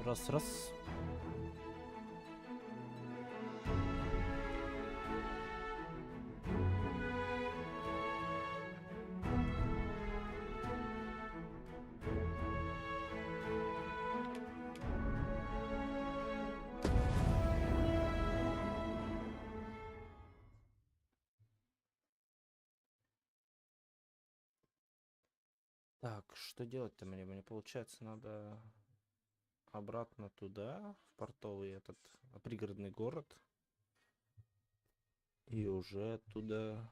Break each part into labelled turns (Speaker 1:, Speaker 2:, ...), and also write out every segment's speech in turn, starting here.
Speaker 1: Раз. Так, что делать-то мне? Мне, получается, надо обратно туда, в портовый этот пригородный город. И уже оттуда,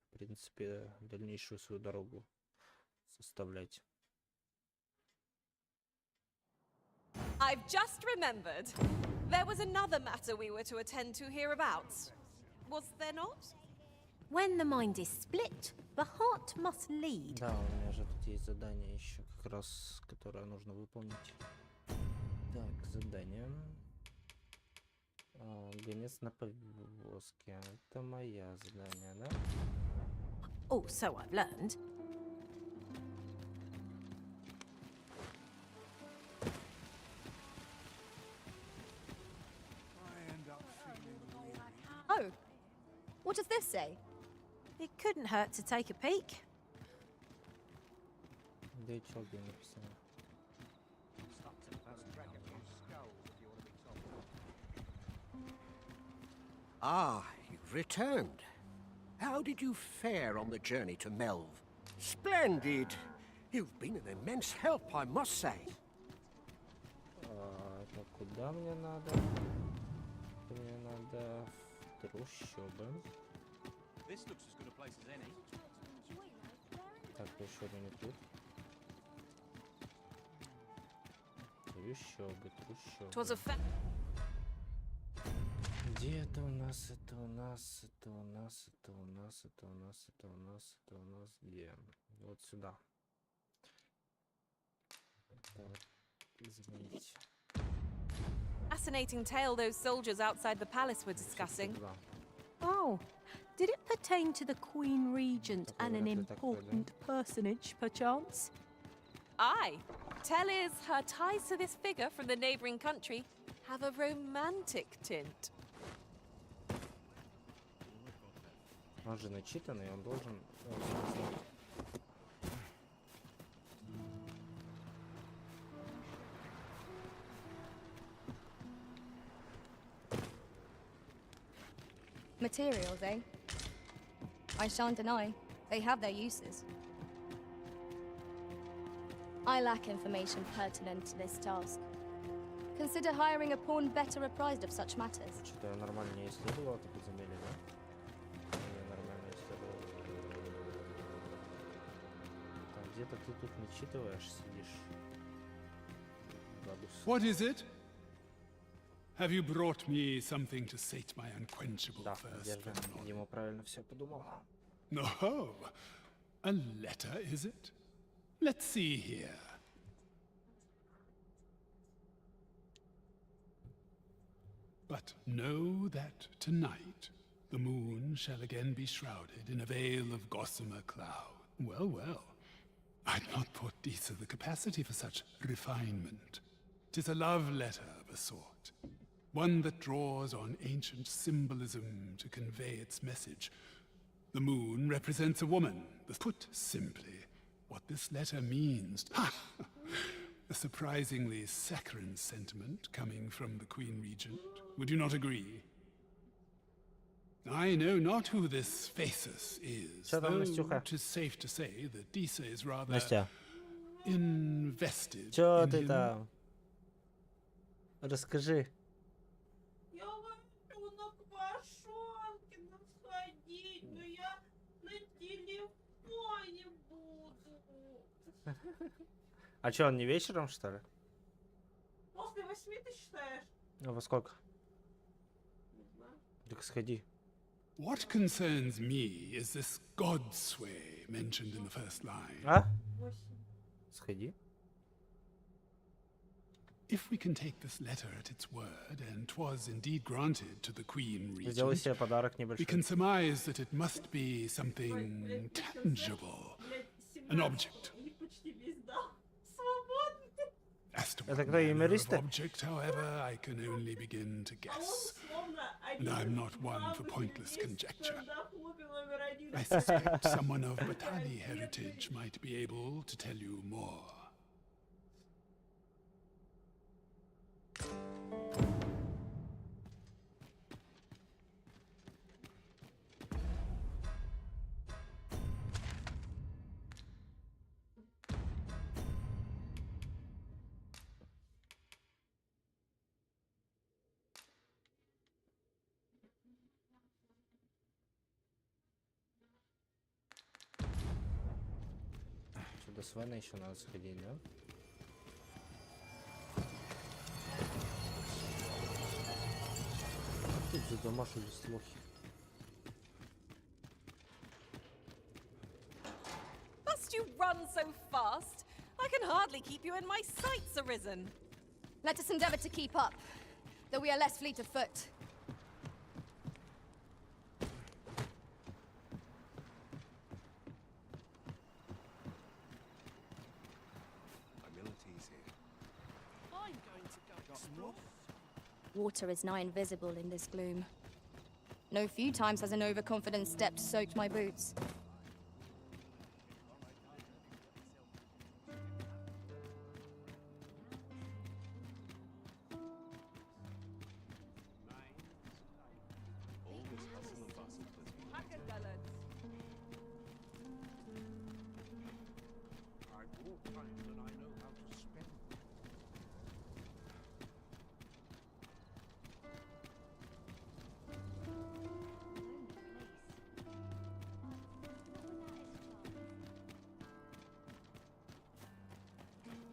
Speaker 1: в принципе, дальнейшую свою дорогу составлять.
Speaker 2: I've just remembered. There was another matter we were to attend to hereabouts. Was there not?
Speaker 3: When the mind is split, the heart must lead.
Speaker 1: Да, у меня же тут есть задание еще, как раз, которое нужно выполнить. Так, задание. Гонец на повозке. Это моя задание, да?
Speaker 3: Oh, so I've learned.
Speaker 4: Oh, what does this say?
Speaker 3: It couldn't hurt to take a peek.
Speaker 1: Да и чё, где написано?
Speaker 5: Ah, you've returned. How did you fare on the journey to Melv? Splendid! You've been an immense help, I must say.
Speaker 1: Это куда мне надо? Мне надо в трущобы. Так, трущобы не тут. Трущобы. Где это у нас? Это у нас. Где? Вот сюда. Так, изменить.
Speaker 2: Fascinating tale those soldiers outside the palace were discussing.
Speaker 3: Oh, did it pertain to the Queen Regent and an important personage, perchance?
Speaker 2: Aye. Tell is her ties to this figure from the neighboring country have a romantic tint.
Speaker 1: Он же начитанный, он должен...
Speaker 4: Materials, eh? I shan't deny, they have their uses. I lack information pertinent to this task. Consider hiring a pawn better apprised of such matters.
Speaker 1: Что-то я нормально не исследовал это подземелье, да? Я нормально исследовал. Так, где-то ты тут начитываешь, сидишь. Бабус.
Speaker 6: What is it? Have you brought me something to sate my unquenchable
Speaker 1: Да,
Speaker 6: thirst
Speaker 1: держи.
Speaker 6: for knowledge?
Speaker 1: Дима правильно все подумал.
Speaker 6: No, a letter, is it? Let's see here. But know that tonight the moon shall again be shrouded in a veil of gossamer cloud. Well, well. I'd not put Disa the capacity for such refinement. 'Tis a love letter of a sort. One that draws on ancient symbolism to convey its message. The moon represents a woman. Put simply, what this letter means. Ha! A surprisingly saccharine sentiment coming from the Queen Regent. Would you not agree? I know not who this Phasus is,
Speaker 1: Что там,
Speaker 6: though
Speaker 1: Настюха?
Speaker 6: it is safe to say that Disa is rather
Speaker 1: Настя,
Speaker 6: invested
Speaker 1: чё
Speaker 6: in
Speaker 1: ты
Speaker 6: him.
Speaker 1: там? Расскажи.
Speaker 7: Я хочу на Квашонкина сходить, но я на телефоне буду.
Speaker 1: А чё, он не вечером, что ли?
Speaker 7: После 8 ты считаешь?
Speaker 1: А во сколько?
Speaker 7: Не знаю.
Speaker 1: Так сходи.
Speaker 6: What concerns me is this godsway mentioned in the first line.
Speaker 1: А?
Speaker 7: 8.
Speaker 1: Сходи.
Speaker 6: If we can take this letter at its word, and 'twas indeed granted to the Queen
Speaker 1: Сделай
Speaker 6: Regent,
Speaker 1: себе подарок
Speaker 6: we
Speaker 1: небольшой.
Speaker 6: can surmise that it must be something tangible,
Speaker 7: Блядь,
Speaker 6: an
Speaker 7: 17
Speaker 6: object.
Speaker 7: и почти весь дал. Свободный.
Speaker 6: As best
Speaker 1: Это
Speaker 6: what
Speaker 1: кто,
Speaker 6: manner of
Speaker 1: юмористы?
Speaker 6: object, however, I can only begin to
Speaker 7: А он
Speaker 6: guess.
Speaker 7: словно
Speaker 6: And
Speaker 7: один
Speaker 6: I'm
Speaker 7: из
Speaker 6: not one for
Speaker 7: главных
Speaker 6: pointless
Speaker 7: людей в
Speaker 6: conjecture.
Speaker 7: стендап-клубе номер один.
Speaker 6: I suspect someone of Batali heritage might be able to tell you more.
Speaker 1: Что, до Свена еще надо сходить, да? Тут задамашились лохи.
Speaker 2: Must you run so fast? I can hardly keep you in my sights, Arisen.
Speaker 4: Let us endeavor to keep up, though we are less fleet of foot. Water is nigh invisible in this gloom. No few times has an overconfident step soaked my boots.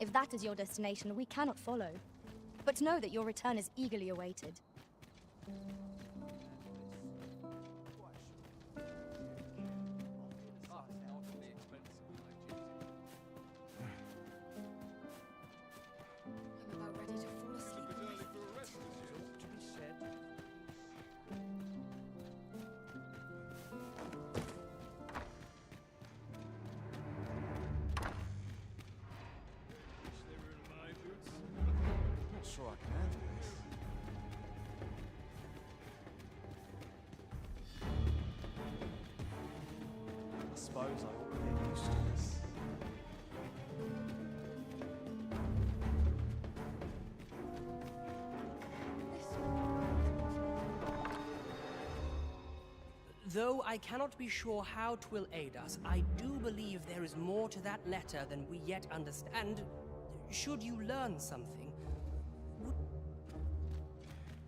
Speaker 4: If that is your destination, we cannot follow. But know that your return is eagerly awaited. I'm about ready to fall asleep at my feet.
Speaker 8: Not sure I can handle this. I suppose I ought to get used to this.
Speaker 9: Though I cannot be sure how 'twill aid us, I do believe there is more to that letter than we yet understand. Should you learn something,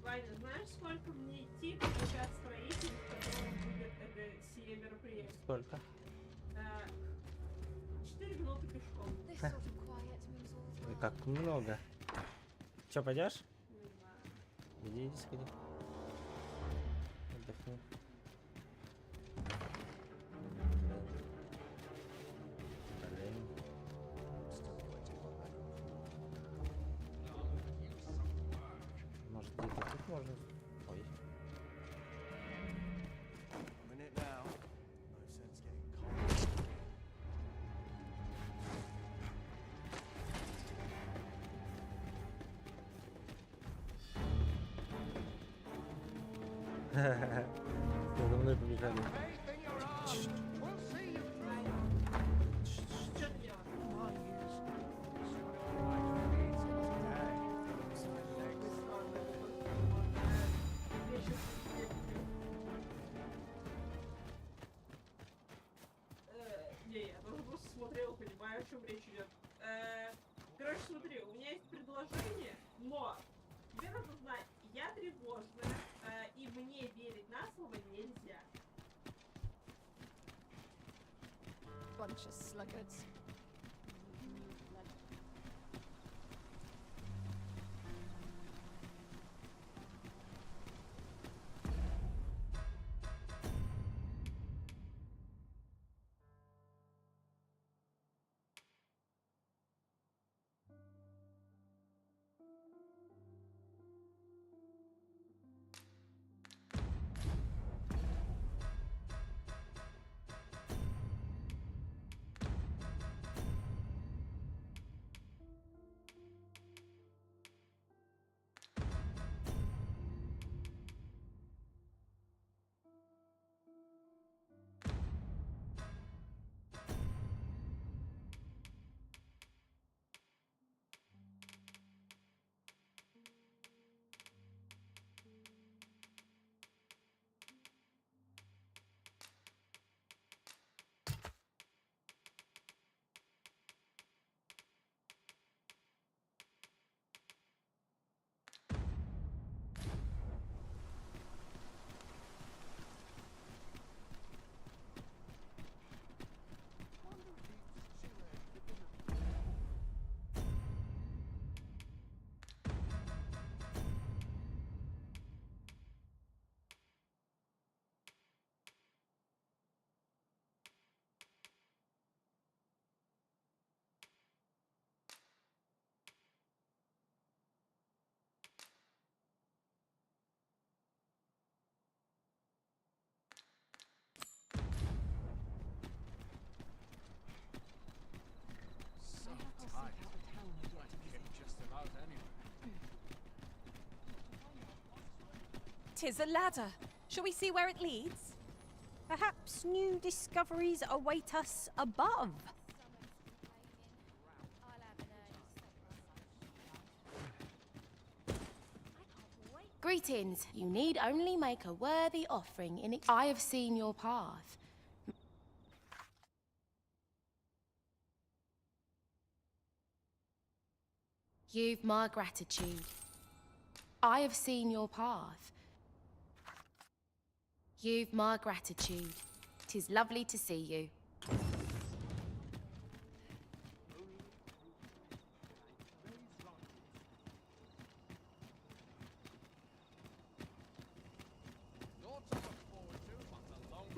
Speaker 7: Ваня, знаешь, сколько мне идти для строителей, которые будет это сие мероприятие?
Speaker 1: Сколько?
Speaker 7: 4 минуты пешком.
Speaker 4: This sort of quiet means all
Speaker 1: Ой, как много. Че, пойдешь?
Speaker 7: Не знаю.
Speaker 1: Иди, сходи. Отдохни. Блин. Может, где-то тут можно? Ой.
Speaker 8: I'm in it now. No sense getting cold.
Speaker 1: За мной побежали.
Speaker 7: Что делать? Не, я тоже просто смотрел, понимаю, о чем речь идет. Короче, смотри, у меня есть предложение, но тебе надо знать, я тревожная, и мне верить на слово нельзя.
Speaker 4: bunch of sluggards.
Speaker 2: 'Tis a ladder. Shall we see where it leads?
Speaker 3: Perhaps new discoveries await us above.
Speaker 10: Greetings. You need only make a worthy offering in it. I have seen your path. You've my gratitude. I have seen your path. You've my gratitude. 'Tis lovely to see you.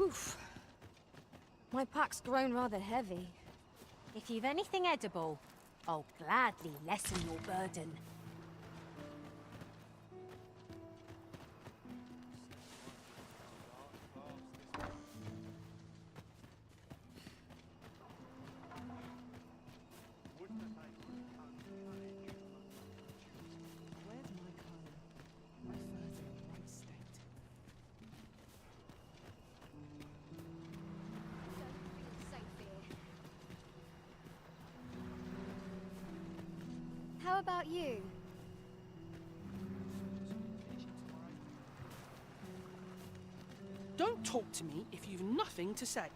Speaker 4: Oof. My pack's grown rather heavy.
Speaker 3: If you've anything edible, I'll gladly lessen your burden.
Speaker 4: How about you?
Speaker 9: Don't talk to me if you've nothing to say.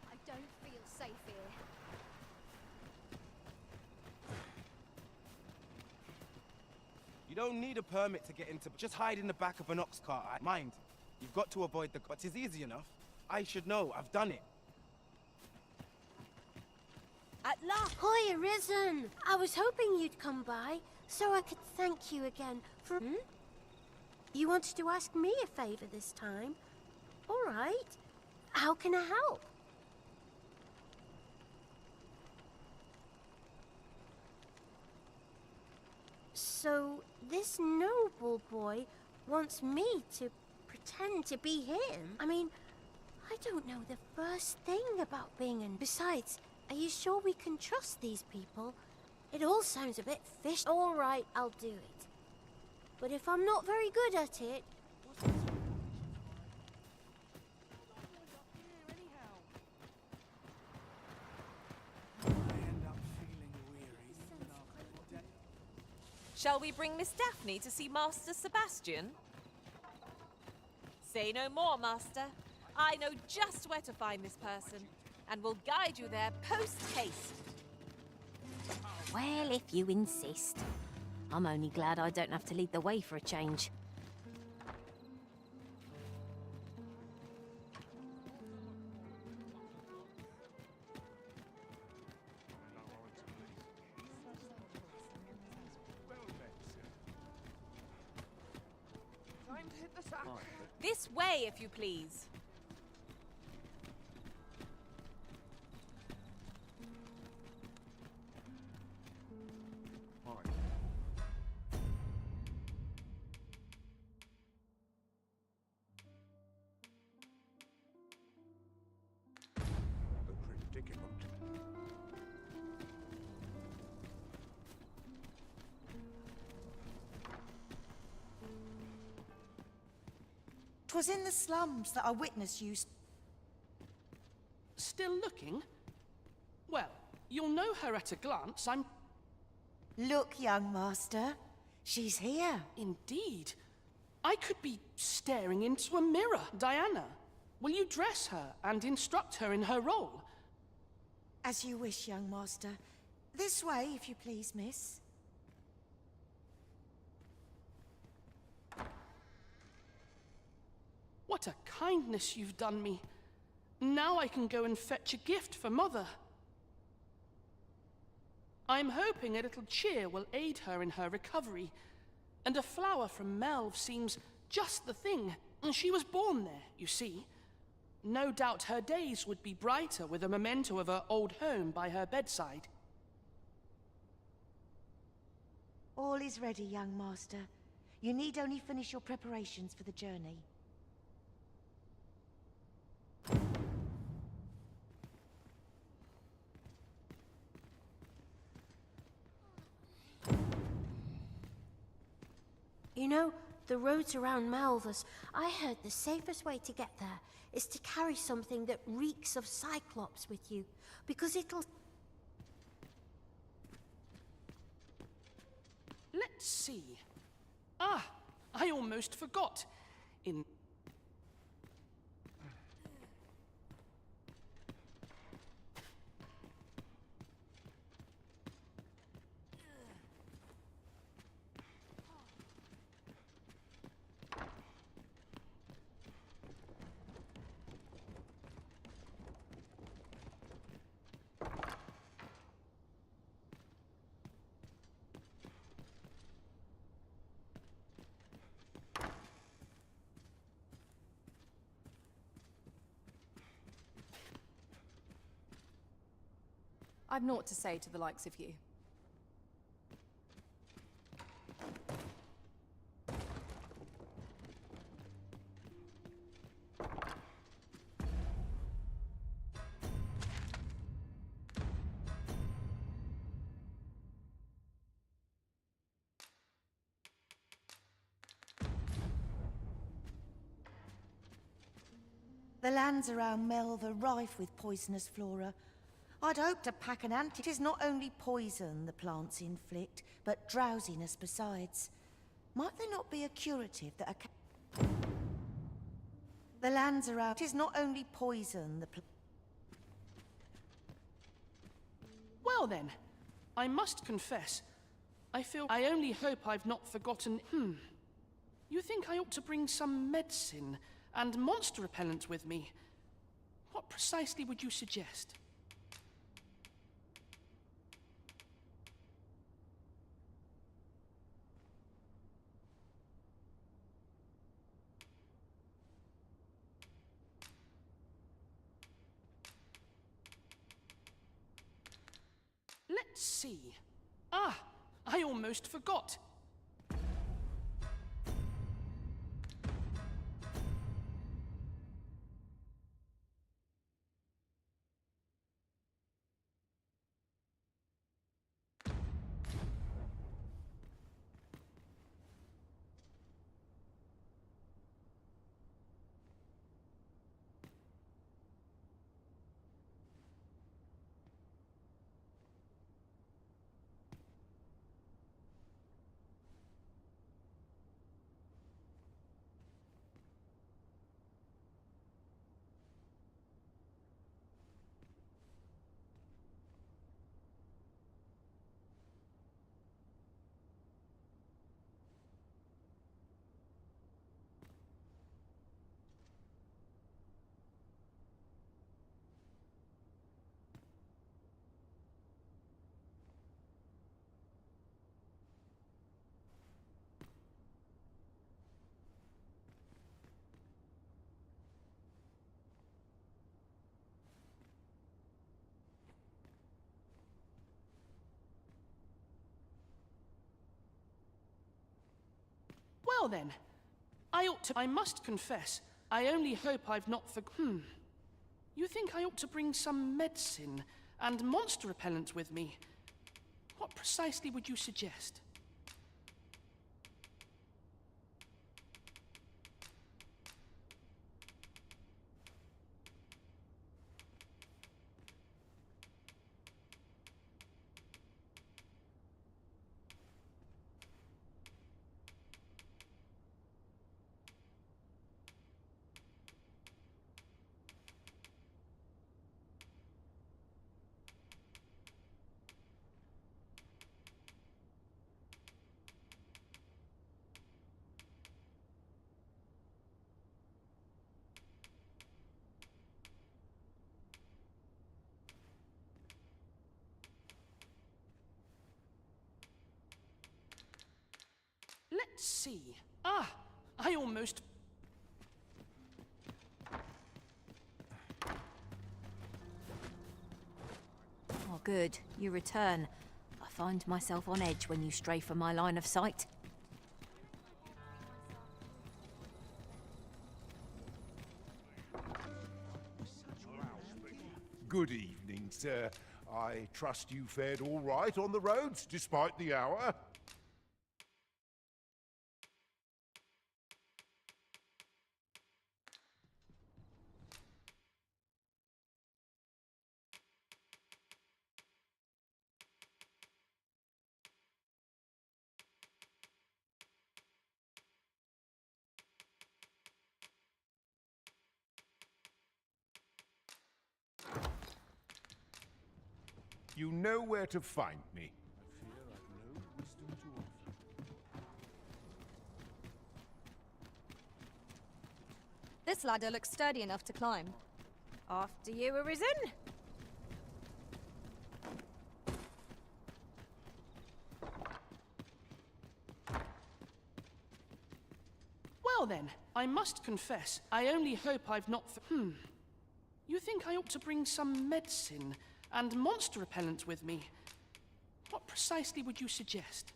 Speaker 4: I don't feel safe here.
Speaker 11: You don't need a permit to get into. Just hide in the back of an ox cart. Mind, you've got to avoid the. But it's easy enough. I should know. I've done it.
Speaker 2: At last!
Speaker 12: Hi, Arisen! I was hoping you'd come by, so I could thank you again for... You wanted to ask me a favor this time? All right. How can I help? So, this noble boy wants me to pretend to be him? I mean, I don't know the first thing about being an... Besides, are you sure we can trust these people? It all sounds a bit fish. All right, I'll do it. But if I'm not very good at it...
Speaker 2: Shall we bring Miss Daphne to see Master Sebastian? Say no more, Master. I know just where to find this person, and will guide you there post-haste.
Speaker 3: Well, if you insist. I'm only glad I don't have to lead the way for a change.
Speaker 2: This way, if you please.
Speaker 5: Predicament.
Speaker 13: 'Twas in the slums that I witnessed you...
Speaker 9: Still looking? Well, you'll know her at a glance. I'm...
Speaker 13: Look, young master. She's here.
Speaker 9: Indeed. I could be staring into a mirror. Diana, will you dress her and instruct her in her role?
Speaker 13: As you wish, young master. This way, if you please, miss.
Speaker 9: What a kindness you've done me. Now I can go and fetch a gift for Mother. I'm hoping a little cheer will aid her in her recovery. And a flower from Melve seems just the thing. And she was born there, you see. No doubt her days would be brighter with a memento of her old home by her bedside.
Speaker 13: All is ready, young master. You need only finish your preparations for the journey.
Speaker 12: You know, the roads around Malvus, I heard the safest way to get there is to carry something that reeks of Cyclops with you, because it'll...
Speaker 9: Let's see. Ah, I almost forgot. In...
Speaker 14: I've naught to say to the likes of you.
Speaker 13: The lands around Melve are rife with poisonous flora. I'd hope to pack an antidote. It is not only poison the plants inflict, but drowsiness besides. Might there not be a curative that the lands around... It is not only poison the
Speaker 9: Well then, I must confess, I only hope I've not forgotten... You think I ought to bring some medicine and monster repellent with me? What precisely would you suggest? Let's see. Ah, I almost forgot. Well then, I must confess, I only hope I've not You think I ought to bring some medicine and monster repellent with me? What precisely would you suggest? Let's see. Ah, I almost...
Speaker 3: Oh, good. You return. I find myself on edge when you stray from my line of sight.
Speaker 15: Good evening, sir. I trust you fared all right on the roads, despite the hour? You know where to find me.
Speaker 8: I fear I've no wisdom to offer.
Speaker 4: This ladder looks sturdy enough to climb.
Speaker 12: After you, Arisen.
Speaker 9: Well then, I must confess, I only hope I've not... You think I ought to bring some medicine and monster repellent with me? What precisely would you suggest?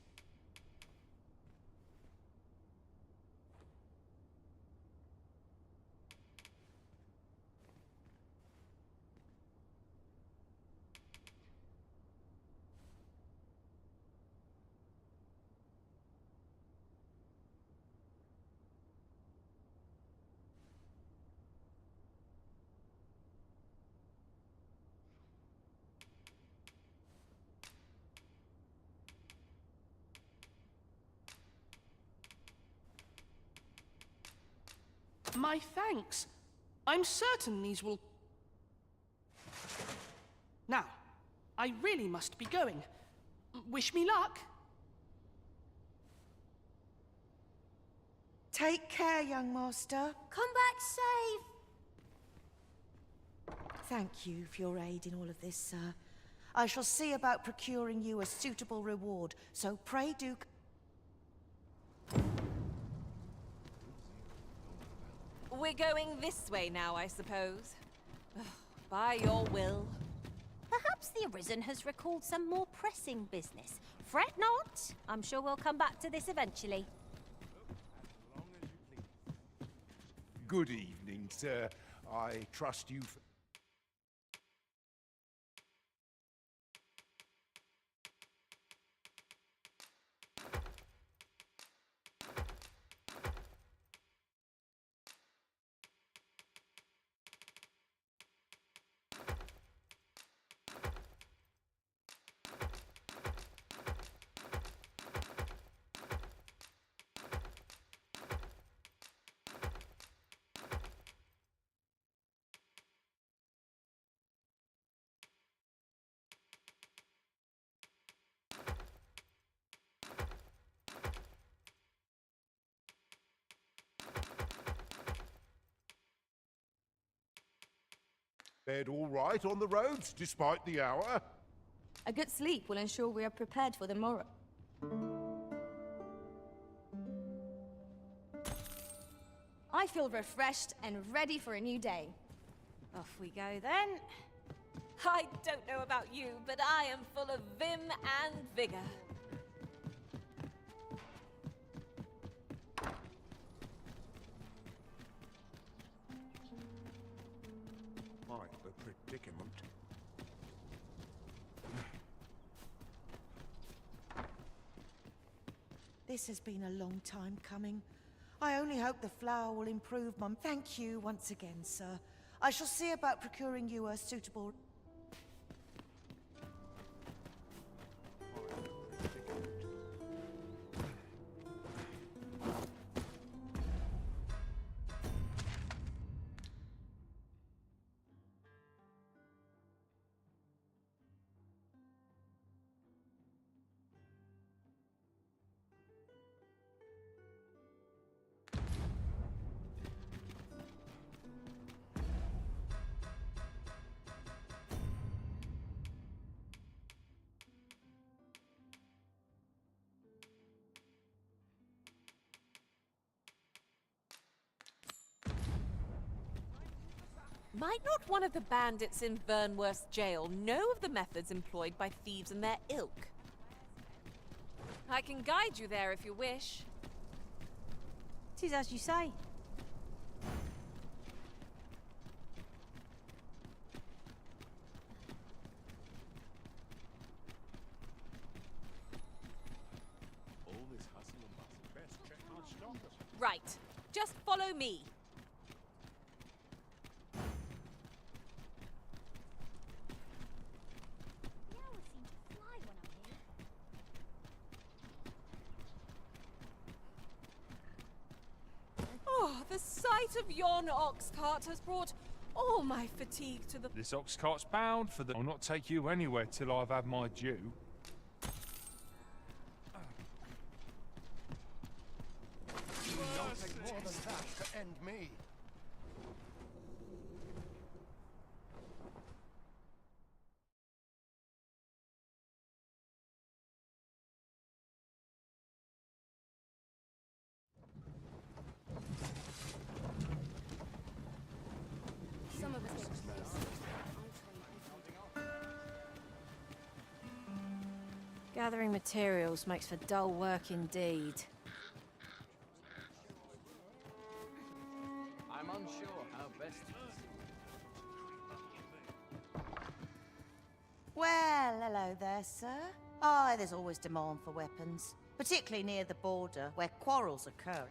Speaker 9: My thanks. I'm certain these will... Now, I really must be going. Wish me luck.
Speaker 13: Take care, young master.
Speaker 12: Come back safe.
Speaker 13: Thank you for your aid in all of this, sir. I shall see about procuring you a suitable reward, so pray do...
Speaker 2: We're going this way now, I suppose. By your will.
Speaker 12: Perhaps the Arisen has recalled some more pressing business. Fret not. I'm sure we'll come back to this eventually.
Speaker 15: Good evening, sir. I trust you... Bed all right on the roads, despite the hour?
Speaker 4: A good sleep will ensure we are prepared for the morrow. I feel refreshed and ready for a new day.
Speaker 2: Off we go then. I don't know about you, but I am full of vim and vigor.
Speaker 5: Quite the predicament.
Speaker 13: This has been a long time coming. I only hope the flower will improve my... Thank you once again, sir. I shall see about procuring you a suitable...
Speaker 2: Might not one of the bandits in Vernworth's jail know of the methods employed by thieves and their ilk? I can guide you there if you wish.
Speaker 12: 'Tis as you say.
Speaker 8: All this hustle and bustle. Best check my stock.
Speaker 2: Right. Just follow me. Oh, the sight of yon ox cart has brought all my fatigue to the...
Speaker 16: This ox cart's bound for the... I'll not take you anywhere till I've had my due.
Speaker 15: You will not take more than that to end me.
Speaker 4: Some of us
Speaker 12: Gathering materials makes for dull work indeed.
Speaker 17: I'm unsure how best.
Speaker 13: Well, hello there, sir. Aye, there's always demand for weapons, particularly near the border, where quarrels occur.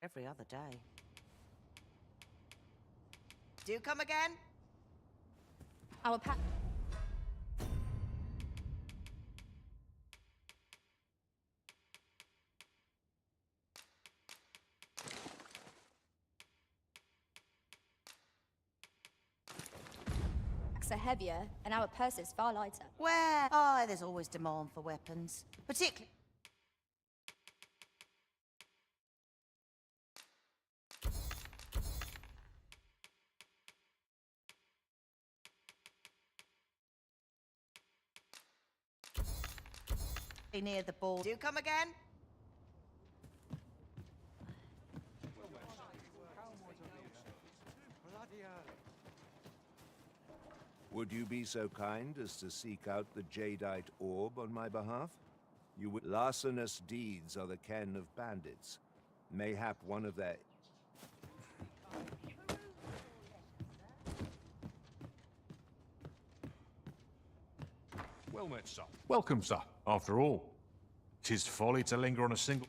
Speaker 13: Every other day. Do you come again?
Speaker 4: Our pack. Are heavier, and our purses far lighter.
Speaker 13: Where? Aye, there's always demand for weapons, particularly. Near the border. Do you come again?
Speaker 18: Would you be so kind as to seek out the jadeite orb on my behalf? You would... Larcenous deeds are the ken of bandits. Mayhap one of their...
Speaker 15: Well met, sir. Welcome, sir. After all, 'tis folly to linger on a single...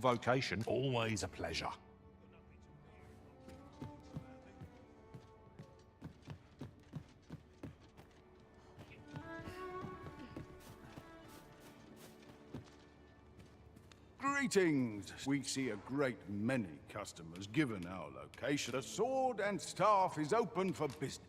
Speaker 15: vocation, always a pleasure.
Speaker 19: Greetings! We see a great many customers given our location. The sword and staff is open for business.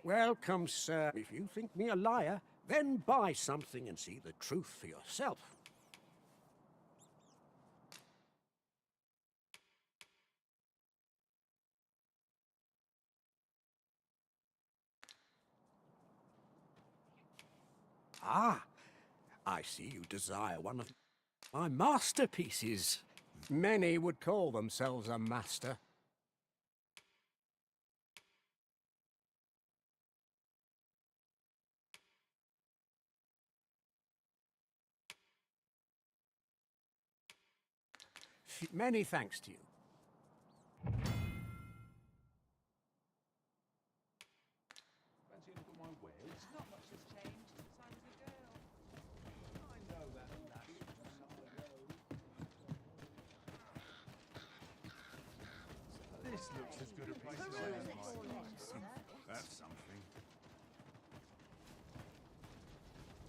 Speaker 5: Welcome, sir. If you think me a liar, then buy something and see the truth for yourself. Ah, I see you desire one of my masterpieces. Many would call themselves a master. Many thanks to you.
Speaker 16: This looks as good a place as I
Speaker 19: That's something.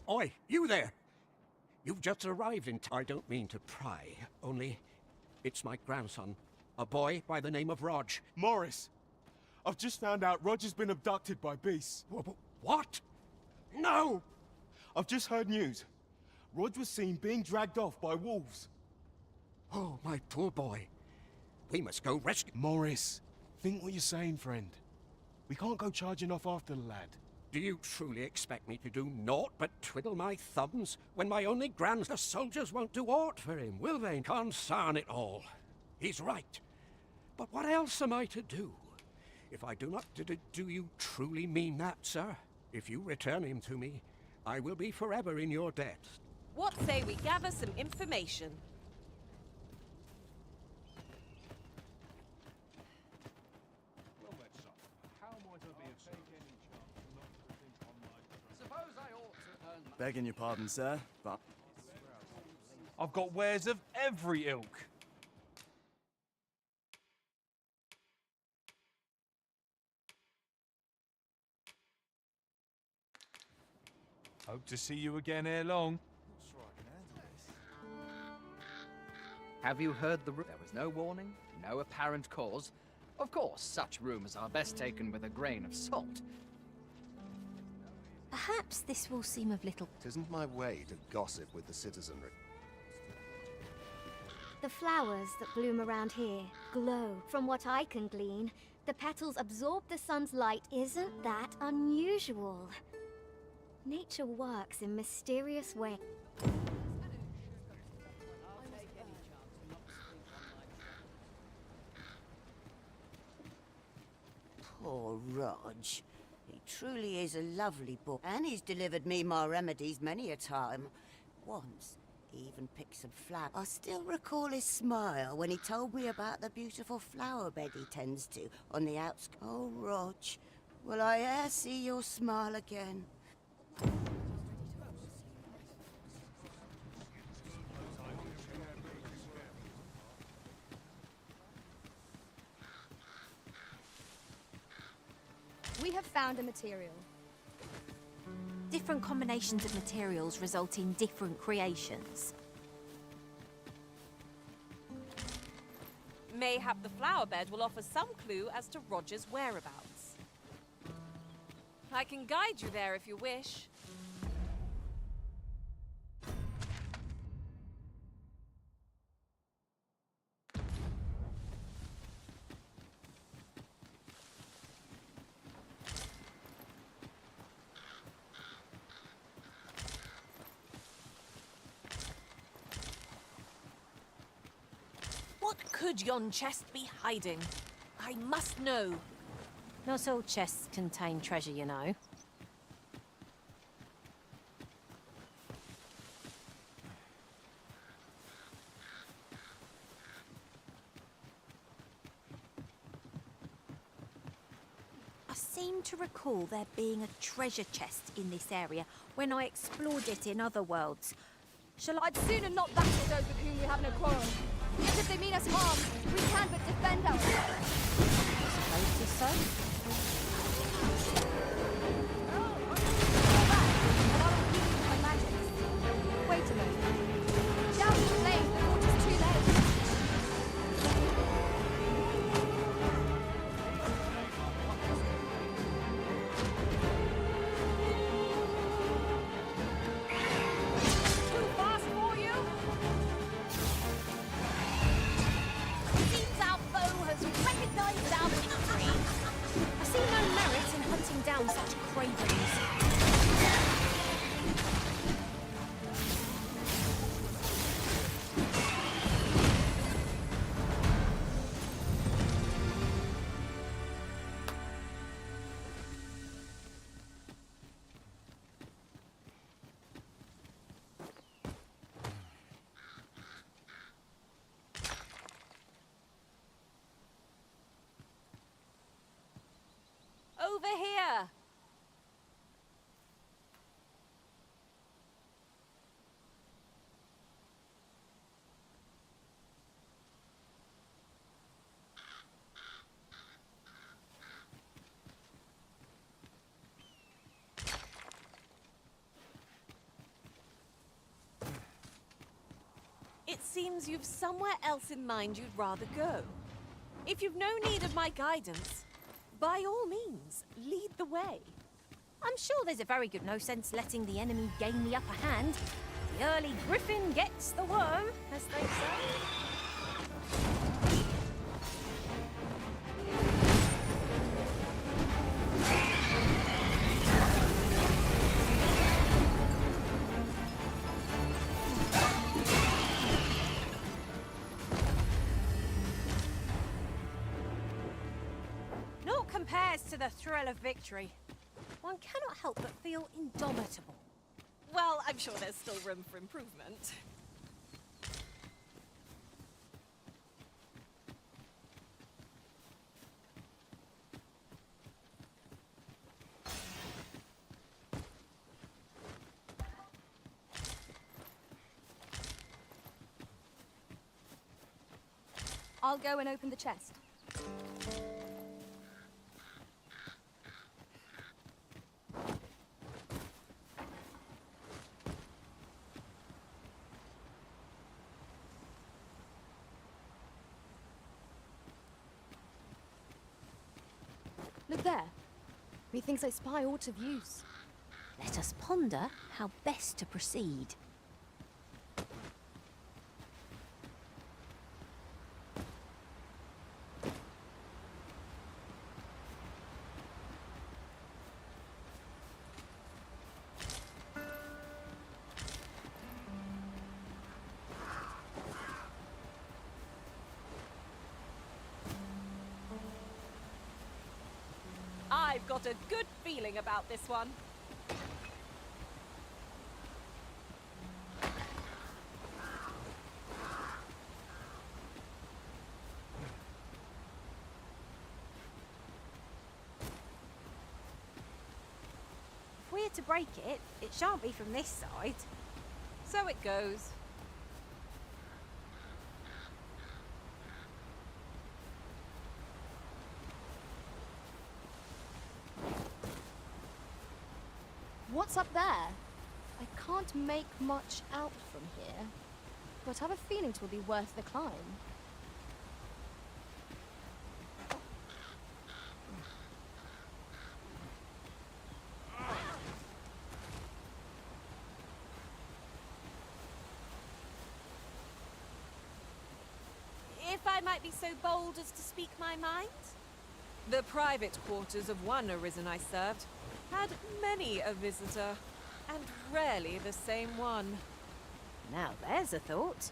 Speaker 5: Oi, you there! You've just arrived in I don't mean to pry, only it's my grandson, a boy by the name of Rog.
Speaker 11: Morris, I've just found out Roger's been abducted by beasts.
Speaker 5: What? No!
Speaker 11: I've just heard news. Rog was seen being dragged off by wolves.
Speaker 5: Oh, my poor boy. We must go rescue...
Speaker 11: Morris, think what you're saying, friend. We can't go charging off after the lad.
Speaker 5: Do you truly expect me to do naught but twiddle my thumbs when my only the soldiers won't do aught for him, will they? Consarn it all. He's right. But what else am I to do? If I do not... Do you truly mean that, sir? If you return him to me, I will be forever in your debt.
Speaker 2: What say we gather some information?
Speaker 8: Begging your pardon, sir, but...
Speaker 16: I've got wares of every ilk. Hope to see you again ere long.
Speaker 17: Have you heard the rumor? There was no warning, no apparent cause. Of course, such rumors are best taken with a grain of salt.
Speaker 12: Perhaps this will seem of little...
Speaker 20: It isn't my way to gossip with the citizenry.
Speaker 12: The flowers that bloom around here glow. From what I can glean, the petals absorb the sun's light. Isn't that unusual? Nature works in mysterious ways.
Speaker 21: Poor Rog. He truly is a lovely boy, and he's delivered me my remedies many a time. Once, he even picked some flowers. I still recall his smile when he told me about the beautiful flower bed he tends to on the outskirts. Oh, Rog, will I e'er see your smile again?
Speaker 4: We have found a material.
Speaker 3: Different combinations of materials result in different creations.
Speaker 2: Mayhap the flower bed will offer some clue as to Roger's whereabouts. I can guide you there if you wish. What could yon chest be hiding? I must know.
Speaker 3: Not all chests contain treasure, you know. I seem to recall there being a treasure chest in this area when I explored it in other worlds.
Speaker 4: I'd sooner not battle those with whom we have no quarrel. Yet if they mean us harm, we can but defend ourselves.
Speaker 3: Suppose it's so.
Speaker 4: Wait a moment. Down the flame before it is too late.
Speaker 2: Too fast for you? Seems our foe has recognized our victory.
Speaker 3: I see no merit in hunting down such cravens.
Speaker 2: it seems you've somewhere else in mind you'd rather go. If you've no need of my guidance, by all means, lead the way.
Speaker 3: I'm sure there's a very good no sense letting the enemy gain the upper hand. The early griffin gets the worm, as they say. Naught compares to the thrill of victory. One cannot help but feel indomitable.
Speaker 2: Well, I'm sure there's still room for improvement.
Speaker 4: I'll go and open the chest. Look there. Methinks I spy aught of use.
Speaker 3: Let us ponder how best to proceed.
Speaker 2: I've got a good feeling about this one.
Speaker 3: If we're to break it, it shan't be from this side.
Speaker 2: So it goes.
Speaker 4: What's up there? I can't make much out from here, but I have a feeling it will be worth the climb.
Speaker 2: If I might be so bold as to speak my mind? The private quarters of one arisen I served had many a visitor, and rarely the same one.
Speaker 3: Now there's a thought.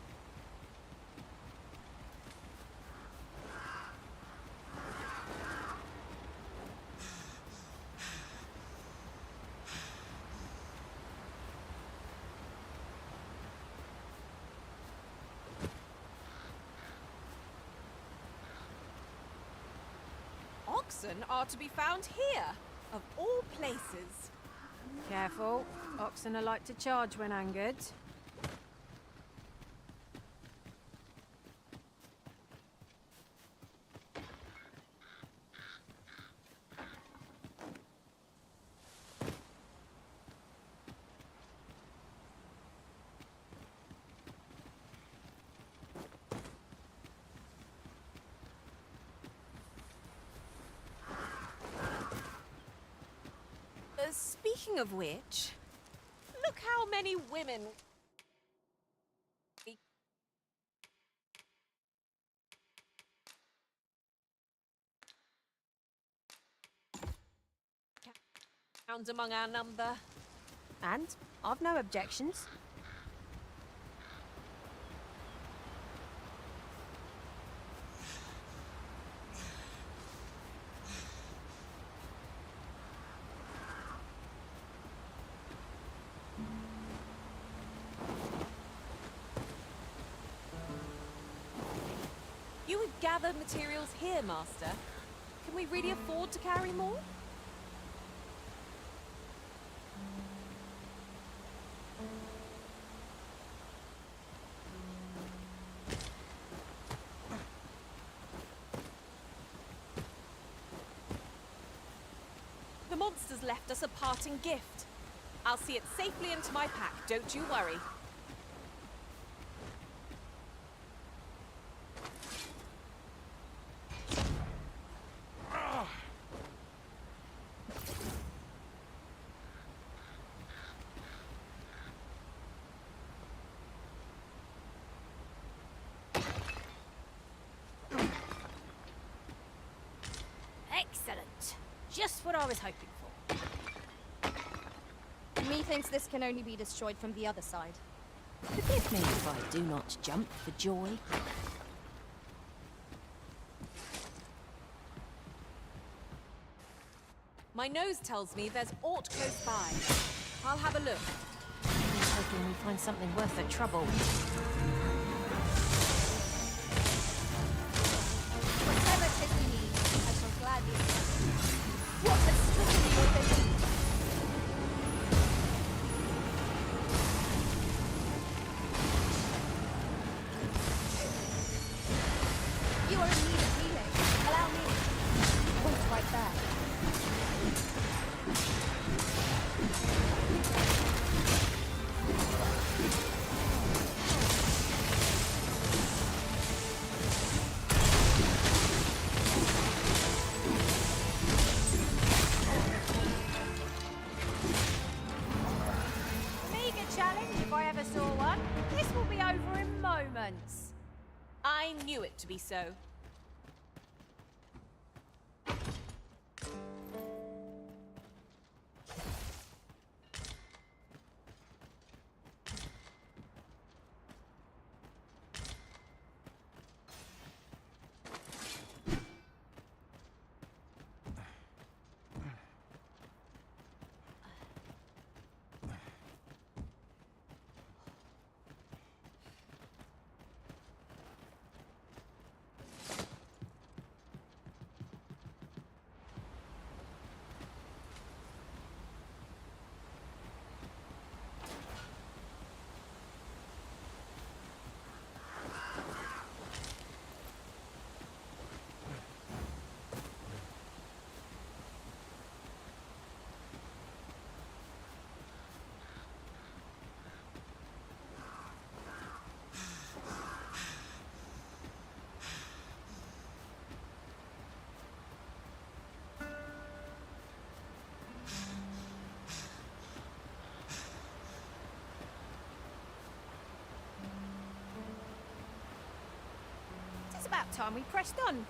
Speaker 2: Oxen are to be found here, of all places.
Speaker 3: Careful, oxen are like to charge when angered.
Speaker 2: Speaking of which, look how many women... found among our number.
Speaker 3: And I've no objections.
Speaker 2: You would gather materials here, Master. Can we really afford to carry more? The monsters left us a parting gift. I'll see it safely into my pack, don't you worry.
Speaker 3: Just what I was hoping for.
Speaker 4: Methinks this can only be destroyed from the other side.
Speaker 3: Forgive me if I do not jump for joy.
Speaker 2: My nose tells me there's aught close by. I'll have a look.
Speaker 3: I'm hoping we find something worth the trouble.
Speaker 4: Whatever it is we need, I shall gladly accept. What has stricken you with this? You are in need of healing. Allow me. Wait right there.
Speaker 3: Challenge if I ever saw one. This will be over in moments.
Speaker 2: I knew it to be so.
Speaker 3: It's about time we pressed on.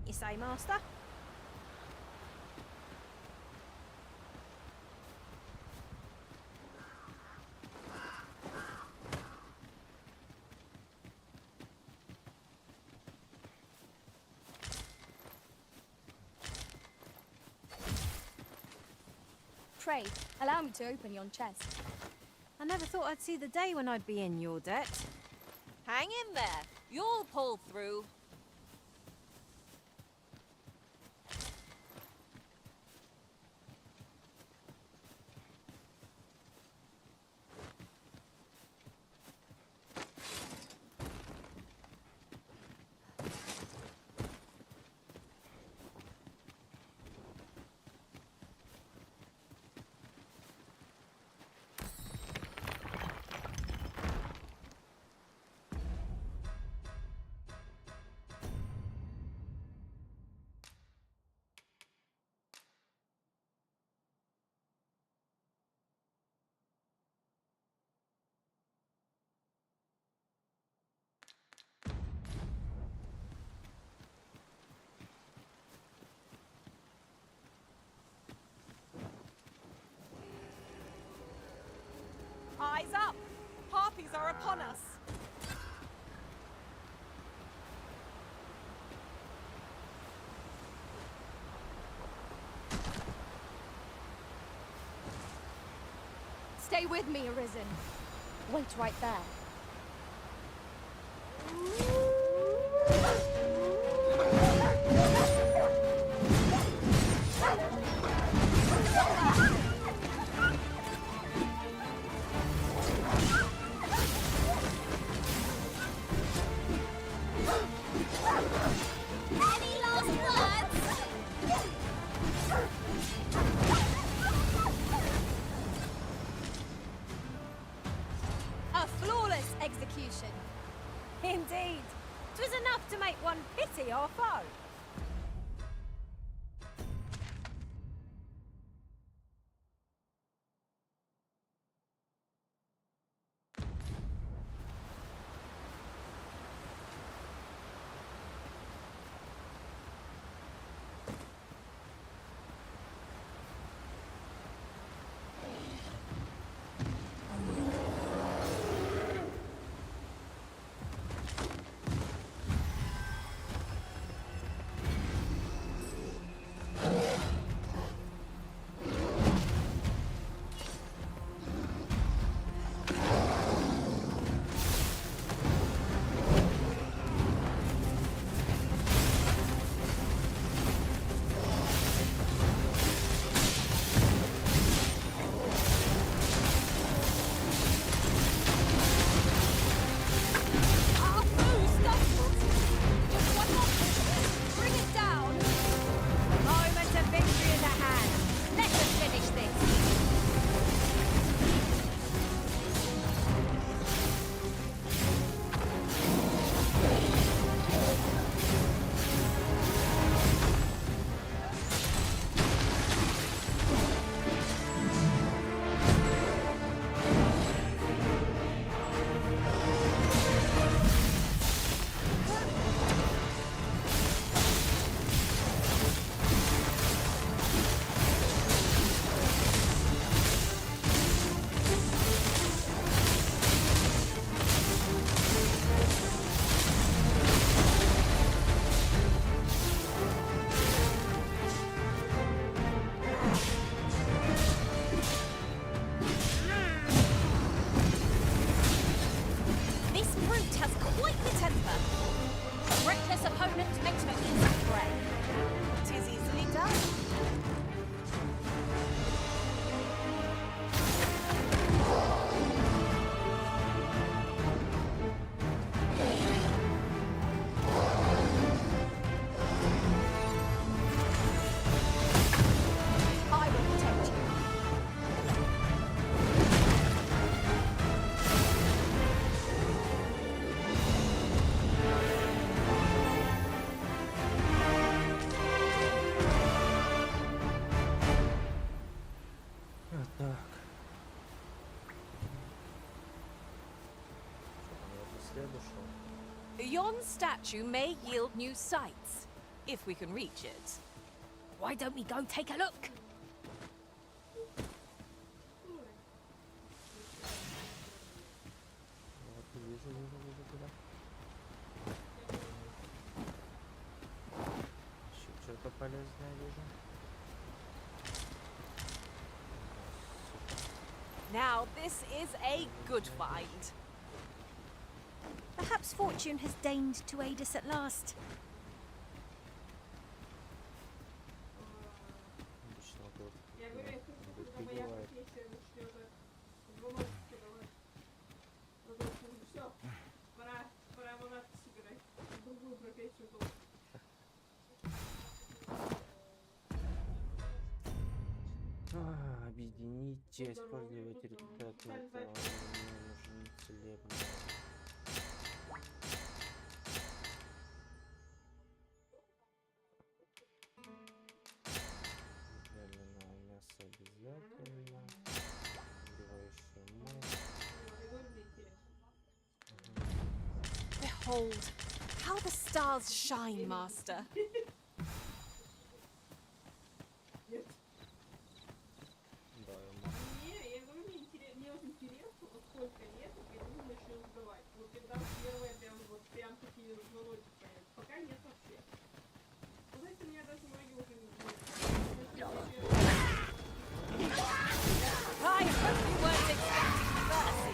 Speaker 3: You say, Master?
Speaker 4: Pray, allow me to open yon chest.
Speaker 3: I never thought I'd see the day when I'd be in your debt.
Speaker 2: Hang in there. You'll pull through. Eyes up! Harpies are upon us!
Speaker 4: Stay with me, Arisen. Wait right there.
Speaker 12: Any last words?
Speaker 3: A flawless execution. Indeed. 'Twas enough to make one pity our foe.
Speaker 1: след ушел.
Speaker 2: Yon statue may yield new sights, if we can reach it.
Speaker 3: Why don't we go take a look?
Speaker 1: Вот, вижу туда. Еще что-то полезное вижу.
Speaker 2: Now, this is a good find.
Speaker 3: Perhaps fortune has deigned to aid us at last.
Speaker 1: Обычно вот
Speaker 7: Я говорю, я хочу, когда моя
Speaker 1: бывает.
Speaker 7: профессия начнет звоночки давать. Потому что все, пора манатки собирать. Другую профессию тоже.
Speaker 1: Объедините, используйте результаты. Мне нужен целебный. Медленное мясо обязательно. Убивающая мышь.
Speaker 2: Behold, how the stars shine, Master.
Speaker 1: Да,
Speaker 7: Я говорю, мне вот интересно, вот сколько лет, и я думаю, начну сдавать. Вот когда первые прям такие звоночки появятся. Пока нет вообще. Вы знаете, меня даже многие уже не знают.
Speaker 2: I hope you weren't expecting mercy.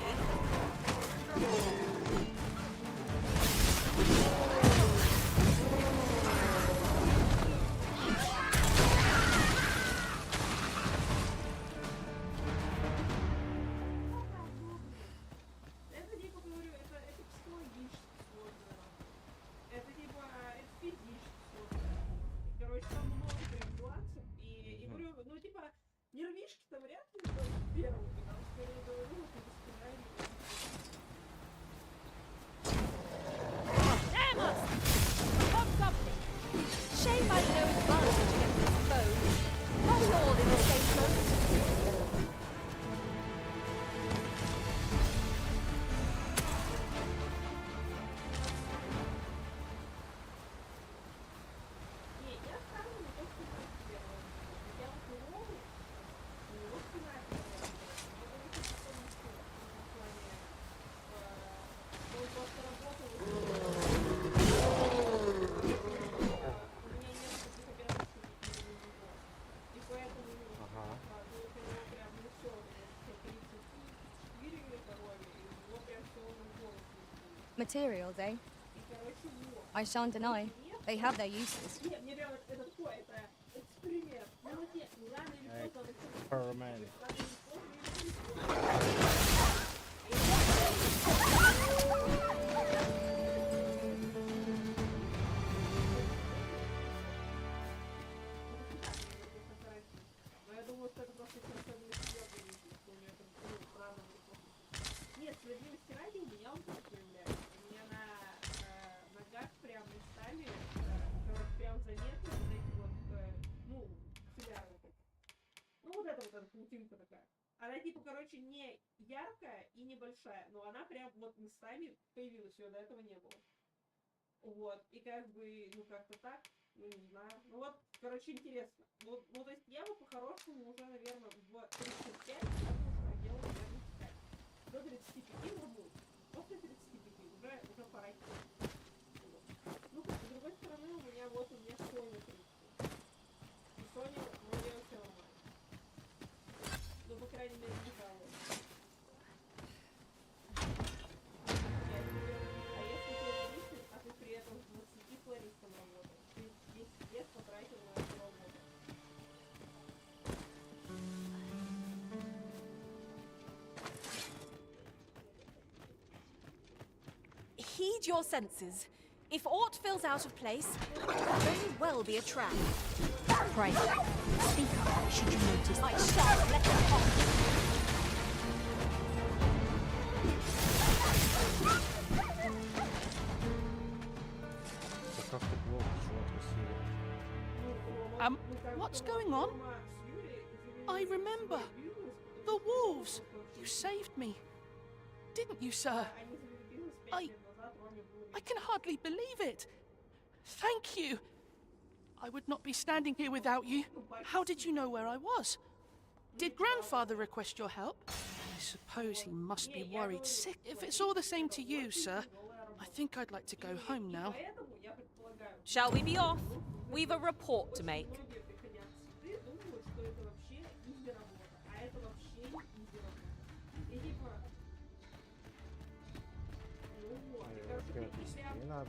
Speaker 7: Это типа, говорю, это психологически сложно. Это типа, это физически сложно. Короче, там много прям нюансов. И говорю, ну типа, нервишки-то вряд ли первый, потому что я говорю, это беспокойно.
Speaker 2: There, Master! Got something. Shame I've no advantage against this foe. Are we all in the same boat?
Speaker 7: Не, я ставлю на то, что это первое. Я вот ловлю, вот финальное. Я думаю, что это не все. В плане, он просто работал. У меня нет таких обязанностей, какие у него. И поэтому, у него прям, ну все, 34 веколови, и у него прям все на голос.
Speaker 4: Materials, eh?
Speaker 7: И, короче, вот.
Speaker 4: I shan't deny. They have their uses.
Speaker 7: Нет, мне прям это такое, это эксперимент. Ну вот нет, рано или поздно
Speaker 1: Эксперимент.
Speaker 7: Но я думаю, что это просто справедливости ради, что у меня там рано или поздно. Нет, справедливости ради у меня он тоже появляется. У меня на ногах прям местами, короче, прям заметно вот эти вот, ну, филяры. Ну вот эта паутинка такая. Она типа, короче, не яркая и небольшая, но она прям вот местами появилась, ее до этого не было. Вот, и как бы, ну как-то так, ну не знаю. Ну вот, короче, интересно. Вот, ну то есть я бы по-хорошему уже, наверное, в 35 я бы уже делала, наверное, 5. До 35 нормально. После 35 уже пора идти. Вот. Ну, с другой стороны, у меня Соня 30. И Соня, ну, я вообще нормально. Ну, по крайней мере, не жалуюсь. А если ты родитель, а ты при этом с 20 флористом работаешь, ты 10 лет потратил на эту работу.
Speaker 2: Heed your senses. If aught feels out of place, it could very well be a trap.
Speaker 3: Pray, speak up should you notice.
Speaker 2: I shan't let them off.
Speaker 9: What's going on? I remember. The wolves. You saved me. Didn't you, sir? I can hardly believe it. Thank you. I would not be standing here without you. How did you know where I was? Did Grandfather request your help? I suppose he must be worried sick. If it's all the same to you, sir, I think I'd like to go home now.
Speaker 2: Shall we be off? We've a report to make.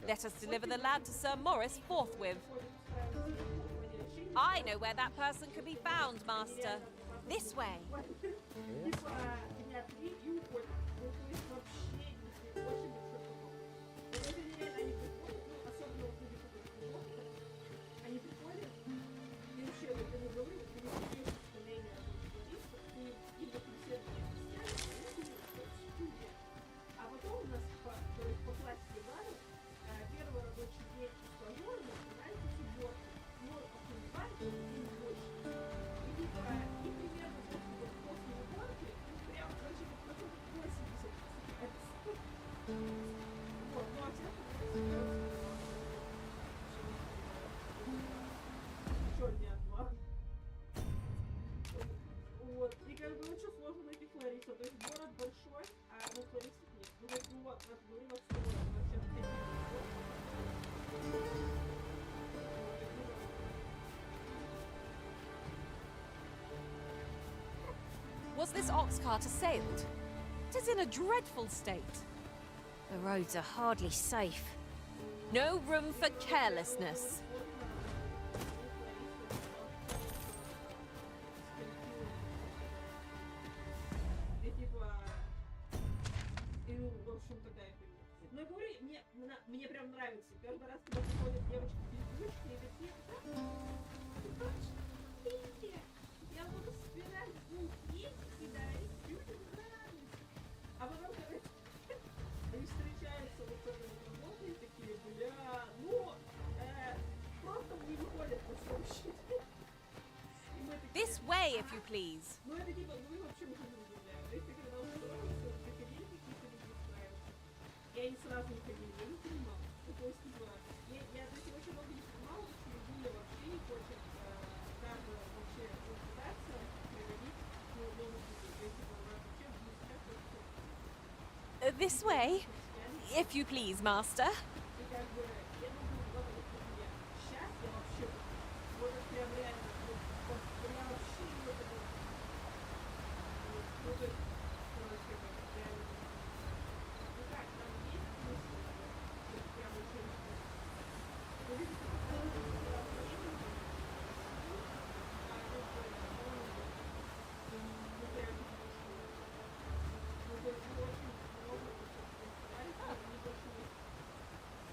Speaker 2: Let us deliver the lad to Sir Morris forthwith. I know where that person could be found, Master. This way.
Speaker 7: Вот, и как бы очень сложно найти флориста, то есть город большой, а ну флористов нет. Ну вот, ну вот, нас говорила, что вообще
Speaker 2: Was this ox cart assailed? It is in a dreadful state.
Speaker 3: The roads are hardly safe.
Speaker 2: No room for carelessness.
Speaker 7: Ну, я говорю, мне прям нравится. Каждый раз, когда приходят девочки-пиздючки, и такие, я буду собирать букетики и дарить людям нравится. А потом, когда они встречаются вот с этой работой, такие, бля, ну, просто не выходят на следующий день.
Speaker 2: This way, if you please.
Speaker 7: Ну, это типа, ну, вы вообще уже не удивляют. То есть, ты когда уже здороваешься, приходили какие-то люди устраиваются. Я не сразу не ходила, я не понимала. Ну, то есть, типа, я то есть, очень много не понимала, что Юля вообще не хочет даже вообще пытаться приводить новых людей. То есть, типа, она вообще не сейчас.
Speaker 2: This way, if you please, Master.
Speaker 7: И как бы, я думаю, вот я сейчас я вообще вот это прям реально, вот прям вообще не это. Ну, то есть, короче, реально. Ну как, там есть смысл? Прям очень. Ну, видите,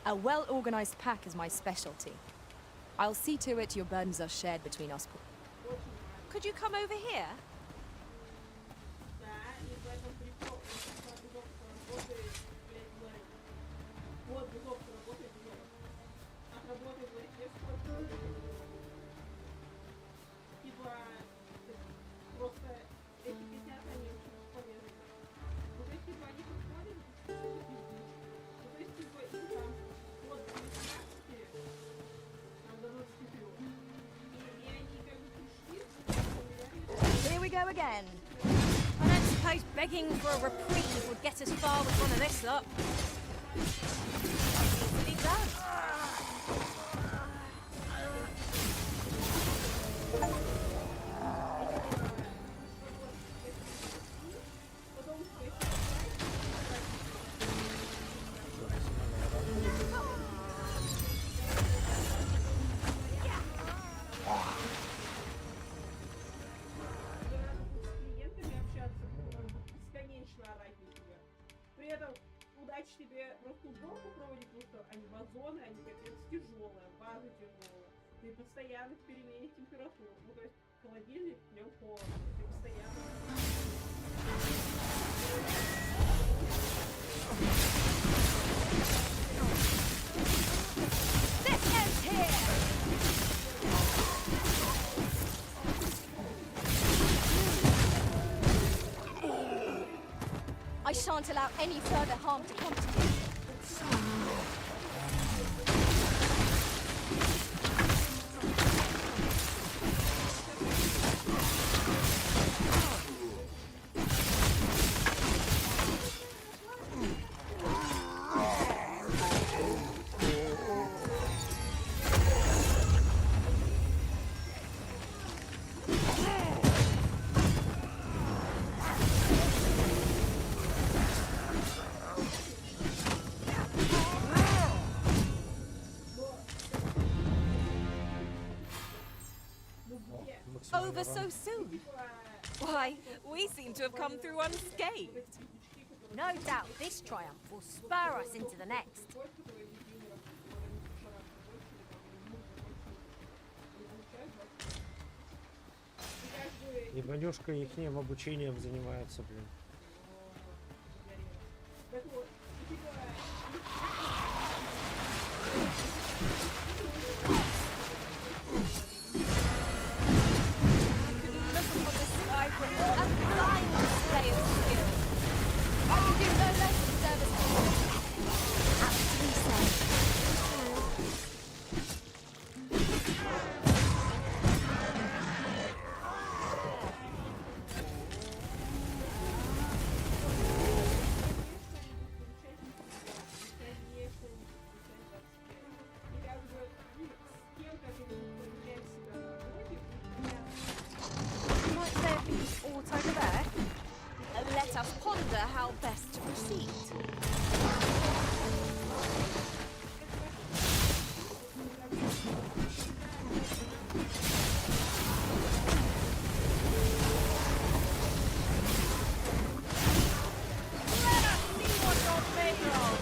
Speaker 14: A well-organized pack is my specialty. I'll see to it your burdens are shared between us.
Speaker 2: Could you come over here?
Speaker 14: Here we go again.
Speaker 3: I don't suppose begging for a reprieve would get us far with one of this lot. Easily done.
Speaker 7: При этом удачи тебе просто уборку проводить, потому что они вазоны, они капец тяжелые, вазы тяжелые. Ты постоянно в перемене температур. Ну, то есть холодильник в нем холодно. Ты постоянно...
Speaker 3: This ends here!
Speaker 14: I shan't allow any further harm to come to you.
Speaker 2: over so soon? Why, we seem to have come through unscathed.
Speaker 3: No doubt this triumph will spur us into the next.
Speaker 1: И Ванюшка ихним обучением занимается, блин.
Speaker 2: Might there be aught over there? Let us ponder how best to proceed. Let us see what you're made of.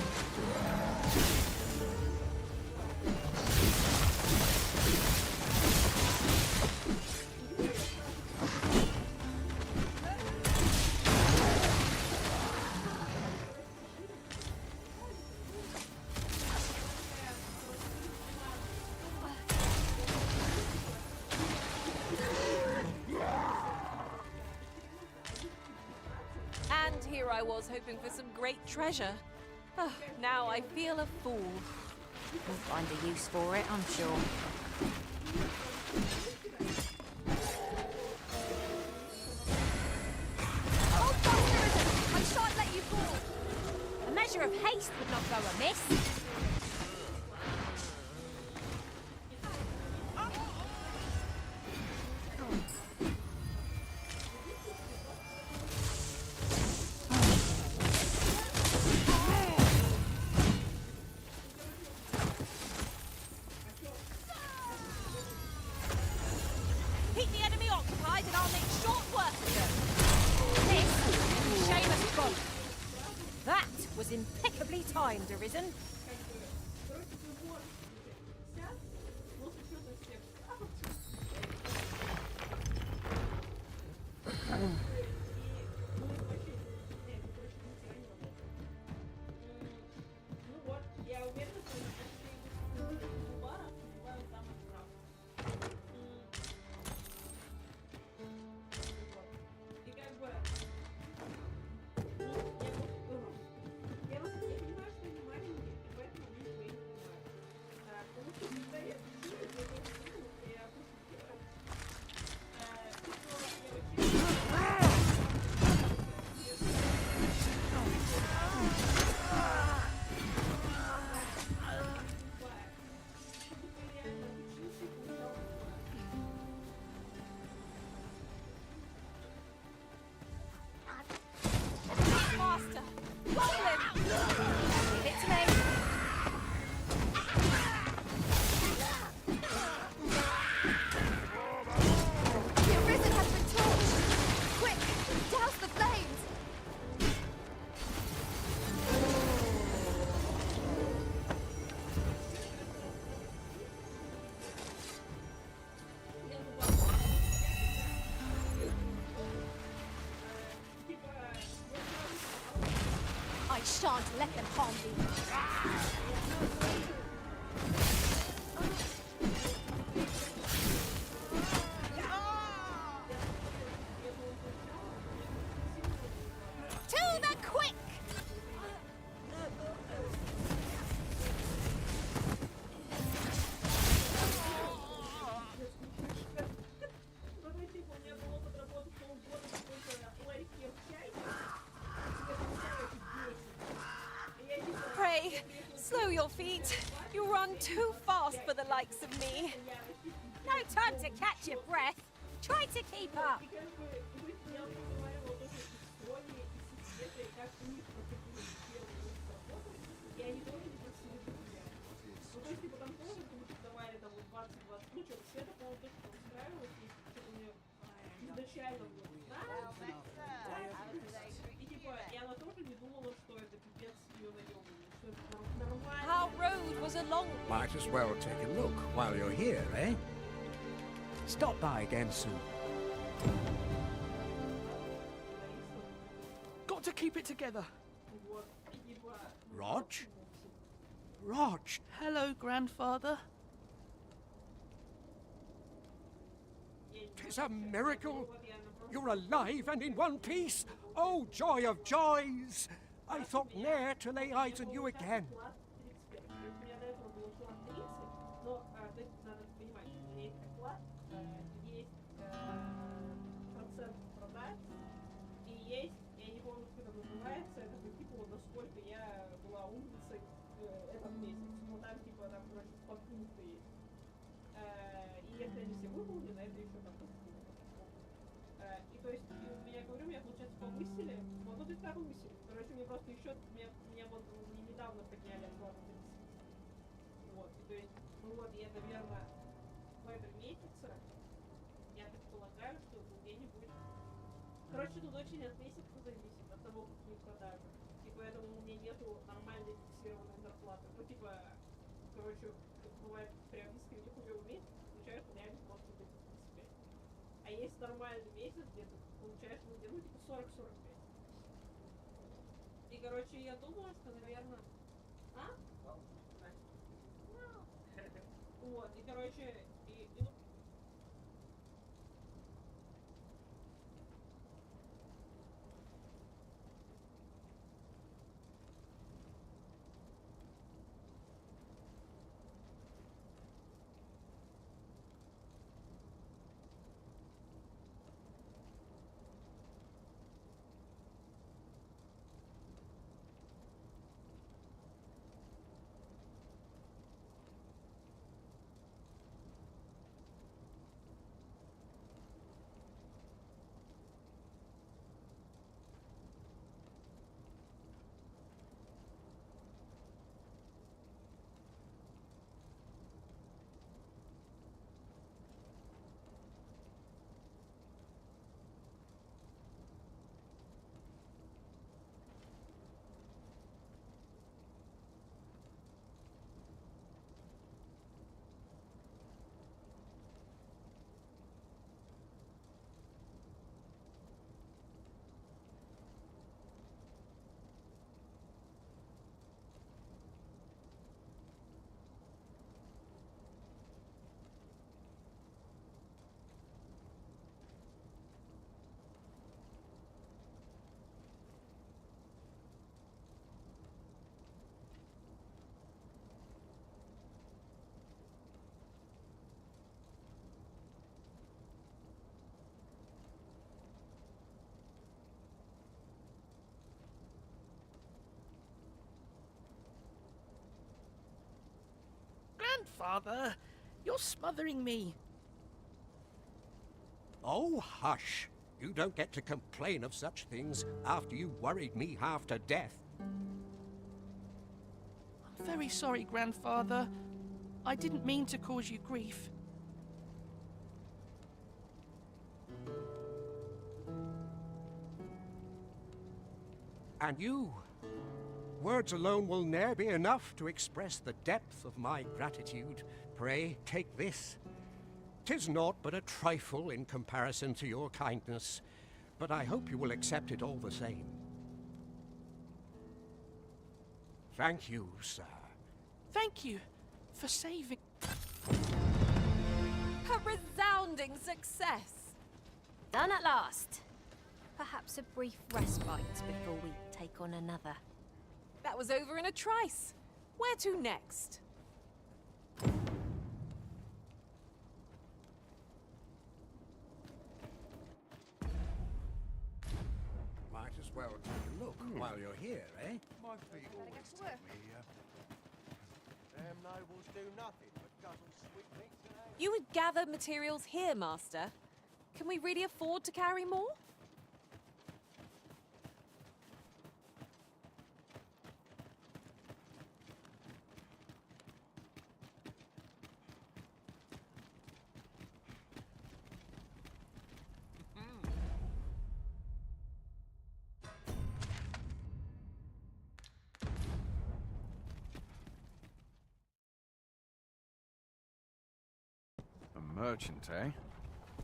Speaker 2: And here I was hoping for some great treasure. Oh, now I feel a fool.
Speaker 3: We'll find a use for it, I'm sure.
Speaker 2: Hold fast, Citizen! I shan't let you fall!
Speaker 3: A measure of haste would not go amiss.
Speaker 2: Keep the enemy occupied and I'll make short work of them.
Speaker 3: This will shame us both. That was impeccably timed, Arisen.
Speaker 2: Faster! Roll him!
Speaker 3: Leave it to me.
Speaker 4: The Arisen has been torched! Quick, douse the flames!
Speaker 3: I shan't let them harm thee.
Speaker 2: To the quick! Pray, slow your feet. You run too fast for the likes of me.
Speaker 3: No time to catch your breath. Try to keep up.
Speaker 7: случайно было. И типа, и она тоже не думала, что это пипец ее наебывает, что это нормально.
Speaker 2: Our road was a long
Speaker 5: Might as well take a look while you're here, eh? Stop by again soon.
Speaker 9: Got to keep it together.
Speaker 7: Вот, и типа...
Speaker 5: Rog? Rog!
Speaker 9: Hello, grandfather.
Speaker 5: 'Tis a miracle! You're alive and in one piece! Oh, joy of joys! I thought ne'er to lay eyes on you again.
Speaker 7: У меня до этого было план 30, но надо понимать, что у меня есть оклад, есть процент продать, и есть, я не помню, как это называется, это типа вот насколько я была умницей этот месяц. Ну там типа, там, короче, подпункты есть. И если они все выполнены, это еще там подпункты. И то есть, у меня, говорю, меня, получается, повысили, вот тут и так повысили. Короче, мне просто еще, меня вот недавно подняли оклад. Вот, и то есть, ну вот, я, наверное, в этом месяце, я предполагаю, что где-нибудь... Короче, тут очень от месяца зависит, от того, какие продажи. И поэтому у меня нету нормальной фиксированной зарплаты. Ну, типа, короче, бывает прям искренне хуёвый месяц, получаешь реально просто где-то 35. А есть нормальный месяц, где ты получаешь, ну, типа 40-45. И, короче, я думаю, что, наверное... А? Вот, и, короче, ну,
Speaker 9: Grandfather, you're smothering me.
Speaker 5: Oh, hush! You don't get to complain of such things after you worried me half to death.
Speaker 9: I'm very sorry, grandfather. I didn't mean to cause you grief.
Speaker 5: And you? Words alone will ne'er be enough to express the depth of my gratitude. Pray, take this. 'Tis naught but a trifle in comparison to your kindness, but I hope you will accept it all the same. Thank you, sir.
Speaker 9: Thank you for saving...
Speaker 2: A resounding success!
Speaker 3: Done at last. Perhaps a brief respite before we take on another.
Speaker 2: That was over in a trice. Where to next?
Speaker 5: Might as well take a look while you're here, eh?
Speaker 8: My feet always tell me, them nobles do nothing but guzzle sweetmeats and ale.
Speaker 2: You would gather materials here, Master. Can we really afford to carry more?
Speaker 17: Merchant, eh?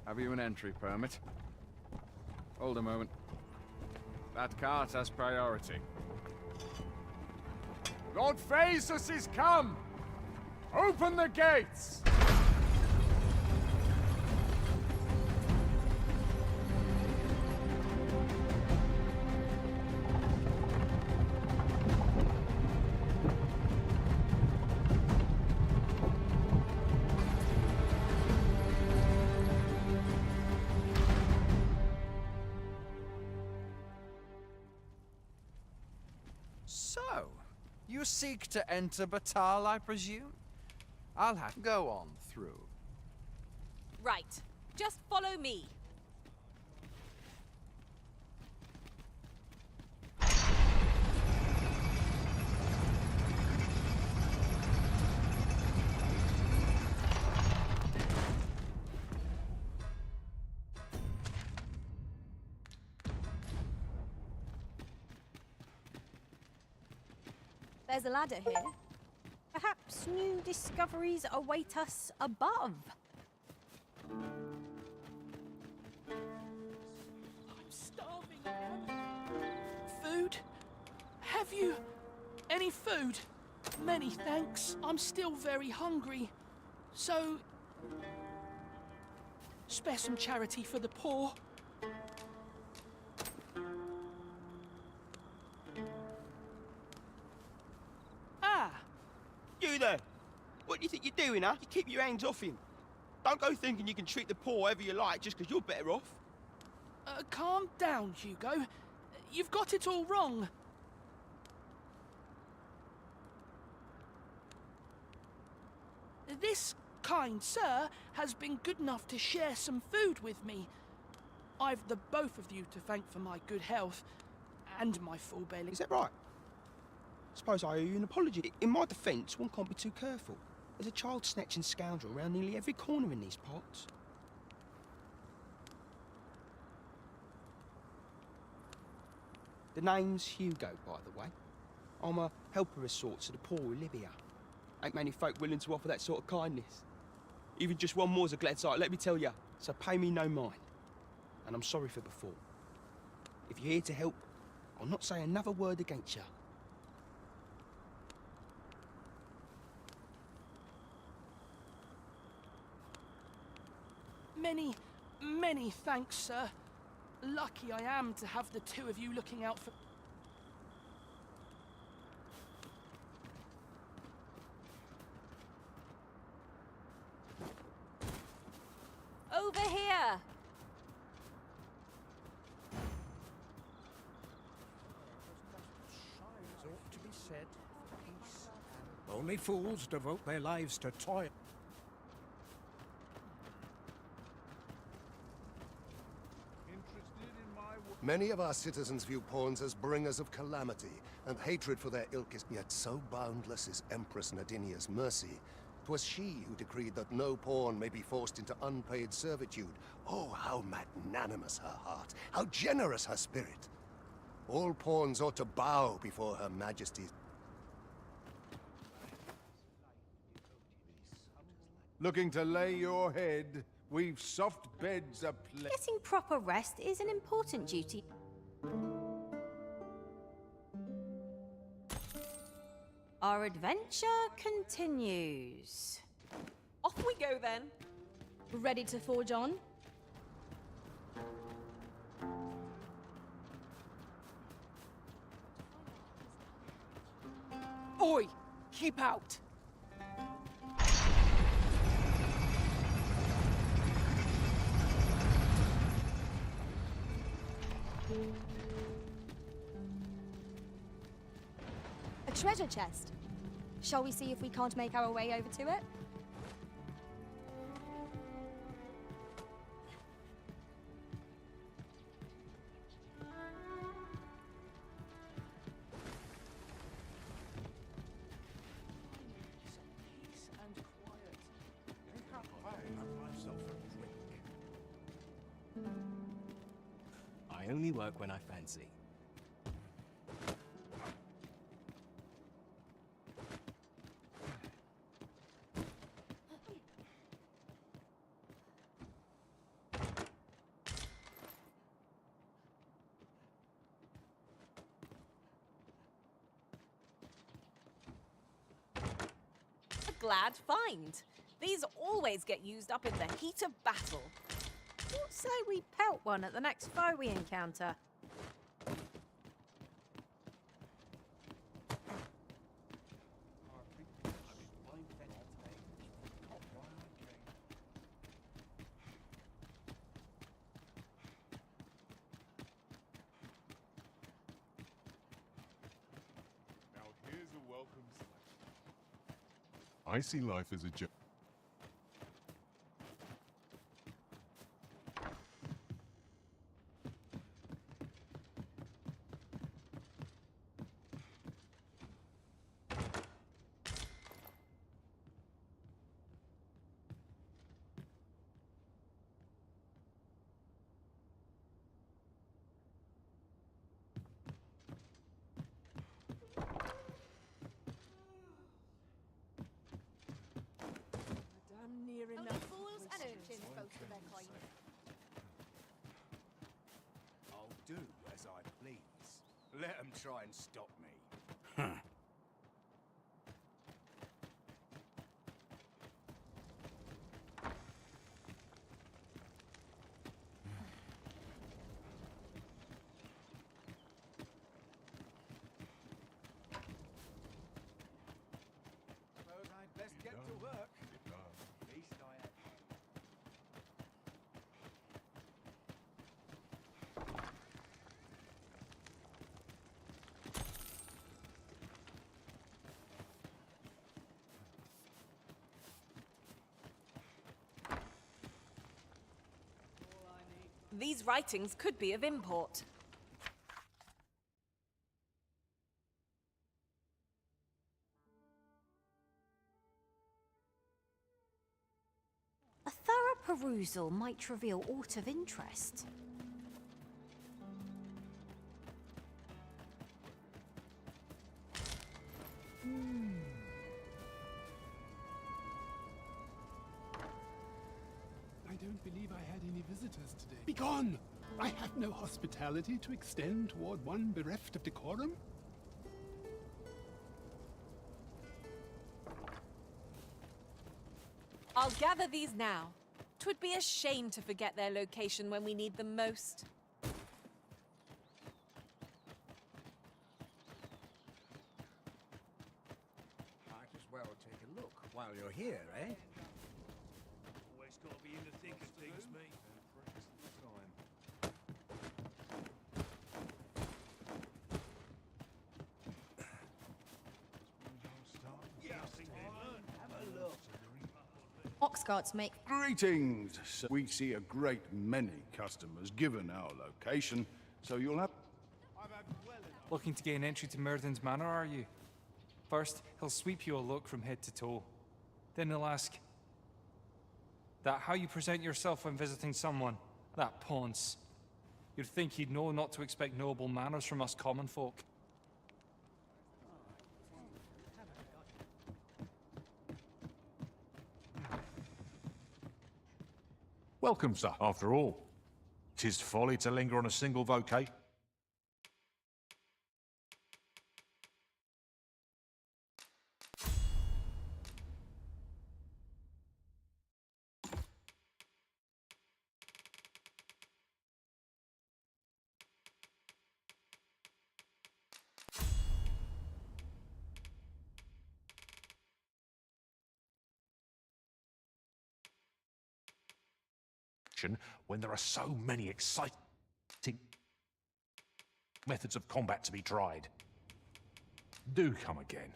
Speaker 17: Have you an entry permit? Hold a moment. That cart has priority.
Speaker 16: Lord Phaesus is come! Open the gates!
Speaker 17: So, you seek to enter Batal, I presume? I'll have to go on through.
Speaker 2: Right. Just follow me.
Speaker 14: There's a ladder here. Perhaps new discoveries await us above.
Speaker 9: I'm starving, man. Food? Have you any food? Many thanks. I'm still very hungry. So, spare some charity for the poor.
Speaker 11: You there! What do you think you're doing, huh? You keep your hands off him. Don't go thinking you can treat the poor however you like just because you're better off.
Speaker 9: Calm down, Hugo. You've got it all wrong. This kind sir has been good enough to share some food with me. I've the both of you to thank for my good health and my full belly.
Speaker 11: Is that right? Suppose I owe you an apology. In my defence, one can't be too careful. There's a child-snatching scoundrel around nearly every corner in these parts. The name's Hugo, by the way. I'm a helper of sorts to the poor who live here. Ain't many folk willing to offer that sort of kindness. Even just one more's a glad sight, let me tell ya. So pay me no mind. And I'm sorry for before. If you're here to help, I'll not say another word against ya.
Speaker 9: Many, many thanks, sir. Lucky I am to have the two of you looking out for...
Speaker 2: Over here!
Speaker 5: Ought to be said, peace and... Only fools devote their lives to toil.
Speaker 20: Many of our citizens view pawns as bringers of calamity, and hatred for their ilk is yet so boundless is Empress Nadinia's mercy. 'Twas she who decreed that no pawn may be forced into unpaid servitude. Oh, how magnanimous her heart, how generous her spirit. All pawns ought to bow before her majesty.
Speaker 19: Looking to lay your head? We've soft beds a
Speaker 3: Getting proper rest is an important duty. Our adventure continues.
Speaker 2: Off we go then.
Speaker 14: Ready to forge on?
Speaker 9: Oi! Keep out!
Speaker 14: A treasure chest. Shall we see if we can't make our way over to it?
Speaker 6: I only work when I fancy.
Speaker 2: glad find. These always get used up in the heat of battle.
Speaker 3: What say we pelt one at the next foe we encounter?
Speaker 15: Now here's a welcome sight. I see life as a joke.
Speaker 2: Damn near
Speaker 4: Only
Speaker 2: enough.
Speaker 4: fools and urchins boast of their kind.
Speaker 6: I'll do as I please. Let them try and stop me. Suppose I'd best get to work. At least I have.
Speaker 2: These writings could be of import.
Speaker 3: A thorough perusal might reveal aught of interest.
Speaker 10: I don't believe I had any visitors today. Begone! I have no hospitality to extend toward one bereft of decorum.
Speaker 2: I'll gather these now. 'Twould be a shame to forget their location when we need them most.
Speaker 5: Might as well take a look while you're here, eh?
Speaker 8: Always got to be in the thick of things, mate.
Speaker 14: Ox carts make
Speaker 19: Greetings. So we see a great many customers given our location, so you'll have...
Speaker 22: Looking to gain entry to Myrddin's Manor, are you? First, he'll sweep you a look from head to toe. Then he'll ask that how you present yourself when visiting someone, that ponce. You'd think he'd know not to expect noble manners from us common folk.
Speaker 23: Welcome, sir, after all. 'Tis folly to linger on a single vocation. When there are so many exciting methods of combat to be tried. Do come again.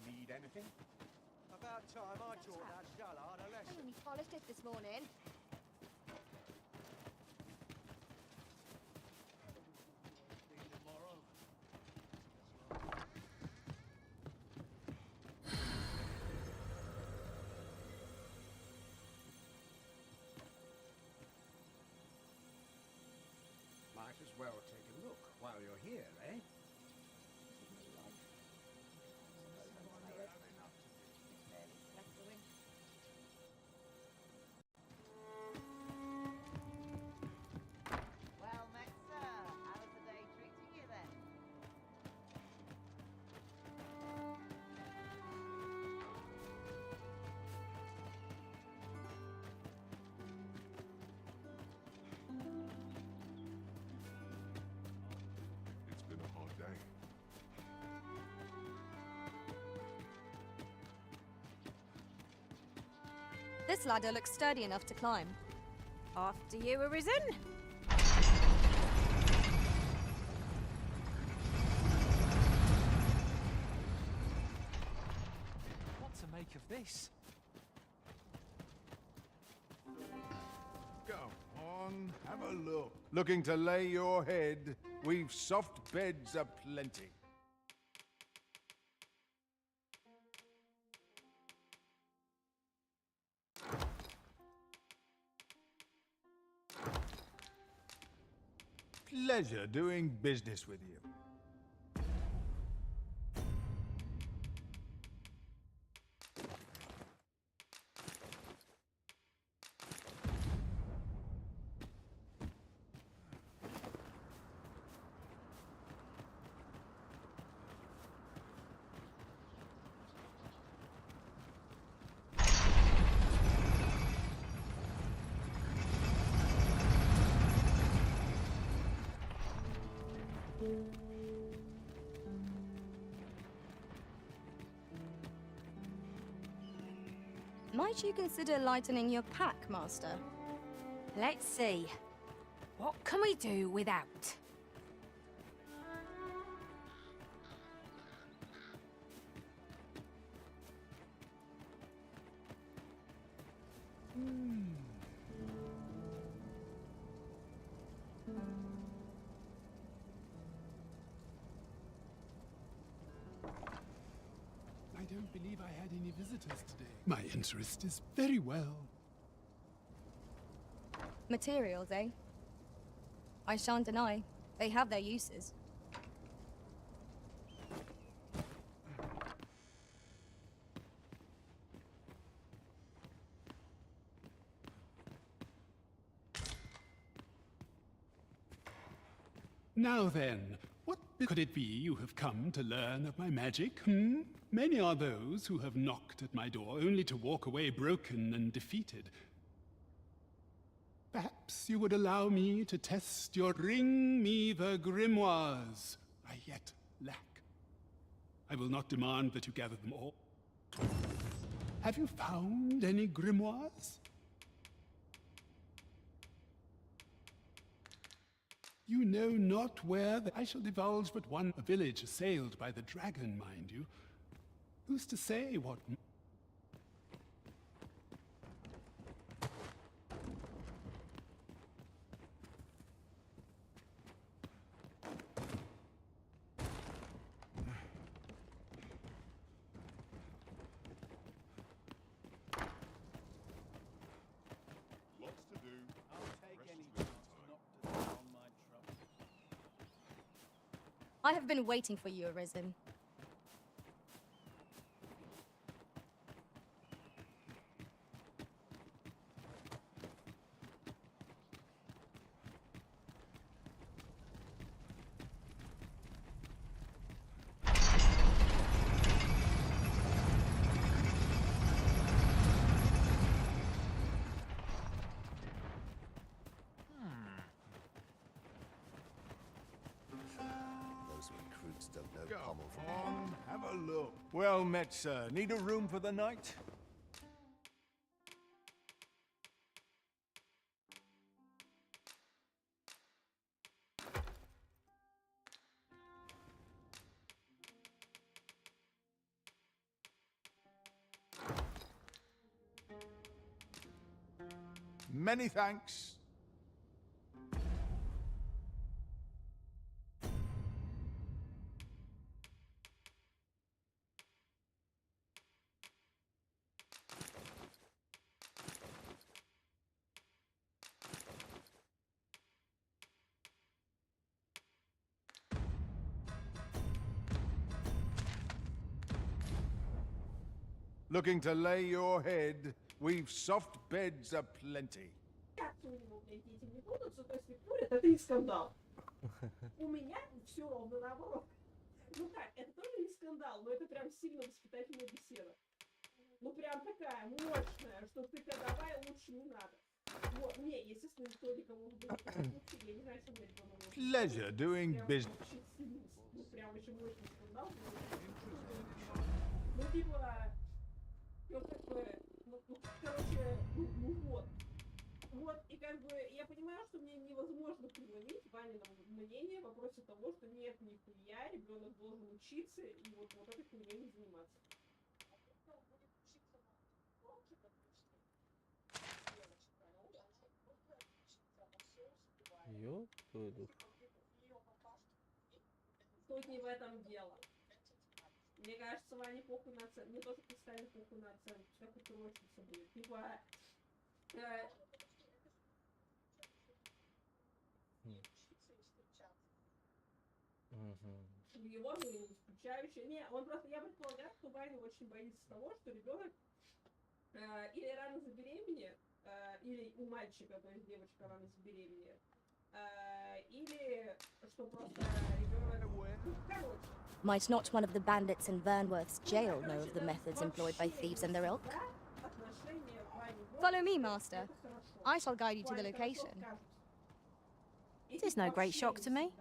Speaker 5: Need anything?
Speaker 8: About time I taught that dullard a
Speaker 4: I
Speaker 8: lesson.
Speaker 4: only polished it this morning.
Speaker 5: Might as well take a look while you're here, eh?
Speaker 14: This ladder looks sturdy enough to climb.
Speaker 3: After you, Arisen.
Speaker 22: What to make of this?
Speaker 19: Go on, have a look. Looking to lay your head? We've soft beds aplenty. Pleasure doing business with you.
Speaker 14: Might you consider lightening your pack, Master?
Speaker 3: Let's see. What can we do without?
Speaker 10: I don't believe I had any visitors today. My interest is very well.
Speaker 14: Materials, eh? I shan't deny. They have their uses.
Speaker 10: Now then, what could it be you have come to learn of my magic, Many are those who have knocked at my door only to walk away broken and defeated. Perhaps you would allow me to test your bring me the grimoires I yet lack. I will not demand that you gather them all. Have you found any grimoires? You know not where I shall divulge but one, a village assailed by the dragon, mind you. Who's to say what...
Speaker 15: Lots to do.
Speaker 8: I'll take any chance not to drown my troubles.
Speaker 14: I have been waiting for you, Arisen.
Speaker 20: Those recruits don't know
Speaker 19: Go
Speaker 20: pommel from
Speaker 19: on, have a look. Well met, sir. Need a room for the night? Many thanks. Looking to lay your head? We've soft beds aplenty.
Speaker 7: Как-то у него, блядь, дети не будутся, то если курят, это и скандал. У меня все ровно наоборот. Ну как, это тоже не скандал, но это прям сильно воспитательная беседа. Ну прям такая мощная, что ты давай лучше не надо. Вот, мне, естественно, никто никому не будет. Я не знаю, что мне это было.
Speaker 19: Pleasure doing business.
Speaker 7: Ну прям очень мощный скандал. Ну типа, ну как бы, ну короче, как бы, я понимаю, что мне невозможно преломить Ваниному мнение в вопросе того, что нет, нихуя, ребенок должен учиться и вот этой хуйней не заниматься.
Speaker 1: Ёб твою душу.
Speaker 7: Тут не в этом дело. Мне кажется, Ване похуй на оценку. Мне тоже представили похуй на оценку. Все хоть урочница будет. Типа... Его не исключающее. Не, он просто, я предполагаю, что Ваня очень боится того, что ребенок или рано забеременеет, или у мальчика, то есть девочка рано забеременеет, или что просто ребенок... Короче.
Speaker 14: Might not one of the bandits in Vernworth's jail know of the methods employed by thieves and their ilk?
Speaker 4: Follow me, Master. I shall guide you to the location.
Speaker 3: It is no great shock to me.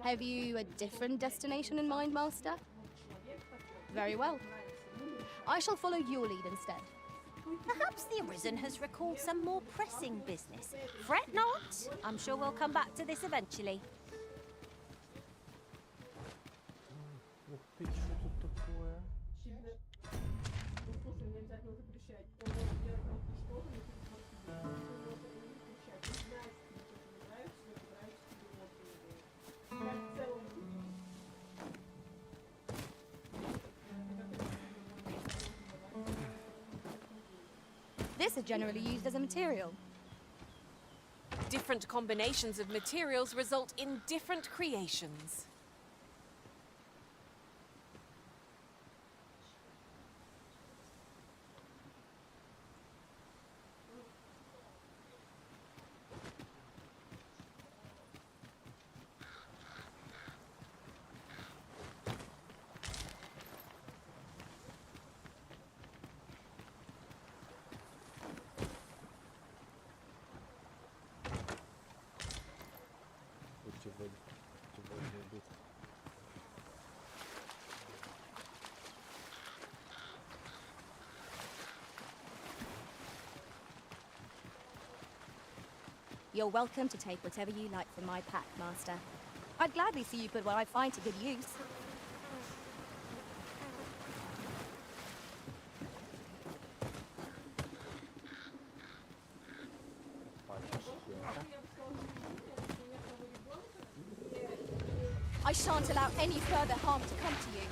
Speaker 4: Have you a different destination in mind, Master? Very well. I shall follow your lead instead.
Speaker 3: Perhaps the Arisen has recalled some more pressing business. Fret not. I'm sure we'll come back to this eventually.
Speaker 1: Ух ты, что тут такое?
Speaker 4: This is generally used as a material.
Speaker 2: Different combinations of materials result in different creations.
Speaker 14: You're welcome to take whatever you like from my pack, Master. I'd gladly see you put what I find to good use. I shan't allow any further harm to come to you.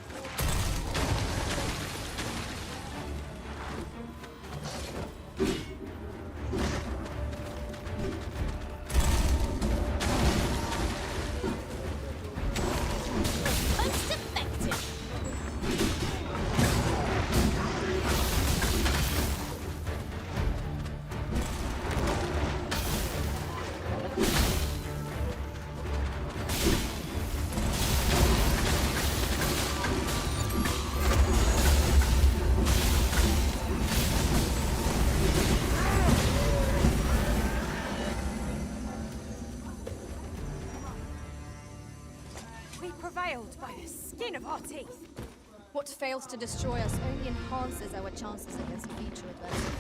Speaker 3: By the skin of our teeth.
Speaker 4: What fails to destroy us only enhances our chances against future adversity.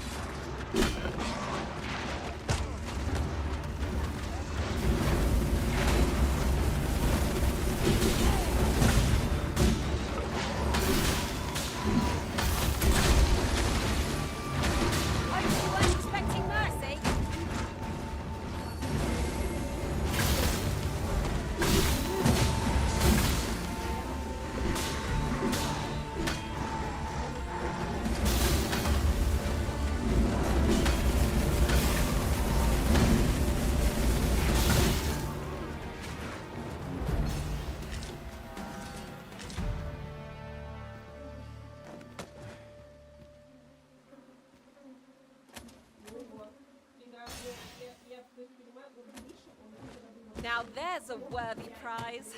Speaker 2: There's a worthy prize.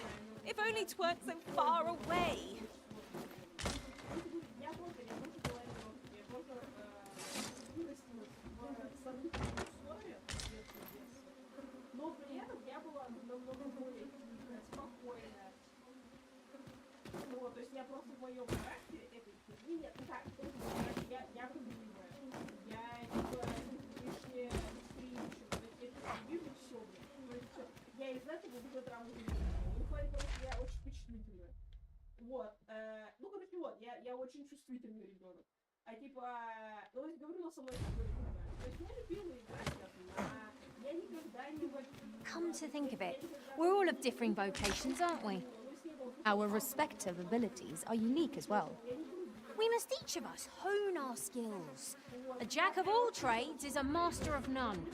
Speaker 2: If only 'tweren't so far away.
Speaker 7: Я просто не буду говорить, я просто вырастила в самых условиях, но при этом я была намного более спокойная. Вот, то есть я просто в моем характере этой фигни нет. Ну так, я понимаю. Я типа лишнее восприимчива. То есть я типа вижу все, блин. То есть все. Я из этого буду травму не хватит, потому что я очень впечатлительная. Вот. Ну, короче, вот, я очень чувствительный ребенок. А типа, ну, я говорю, на самой такой играть. То есть я любила играть одна. Я никогда не
Speaker 3: Come to think of it, we're all of differing vocations, aren't we?
Speaker 14: Our respective abilities are unique as well.
Speaker 3: We must each of us hone our skills. A jack of all trades is a master of none.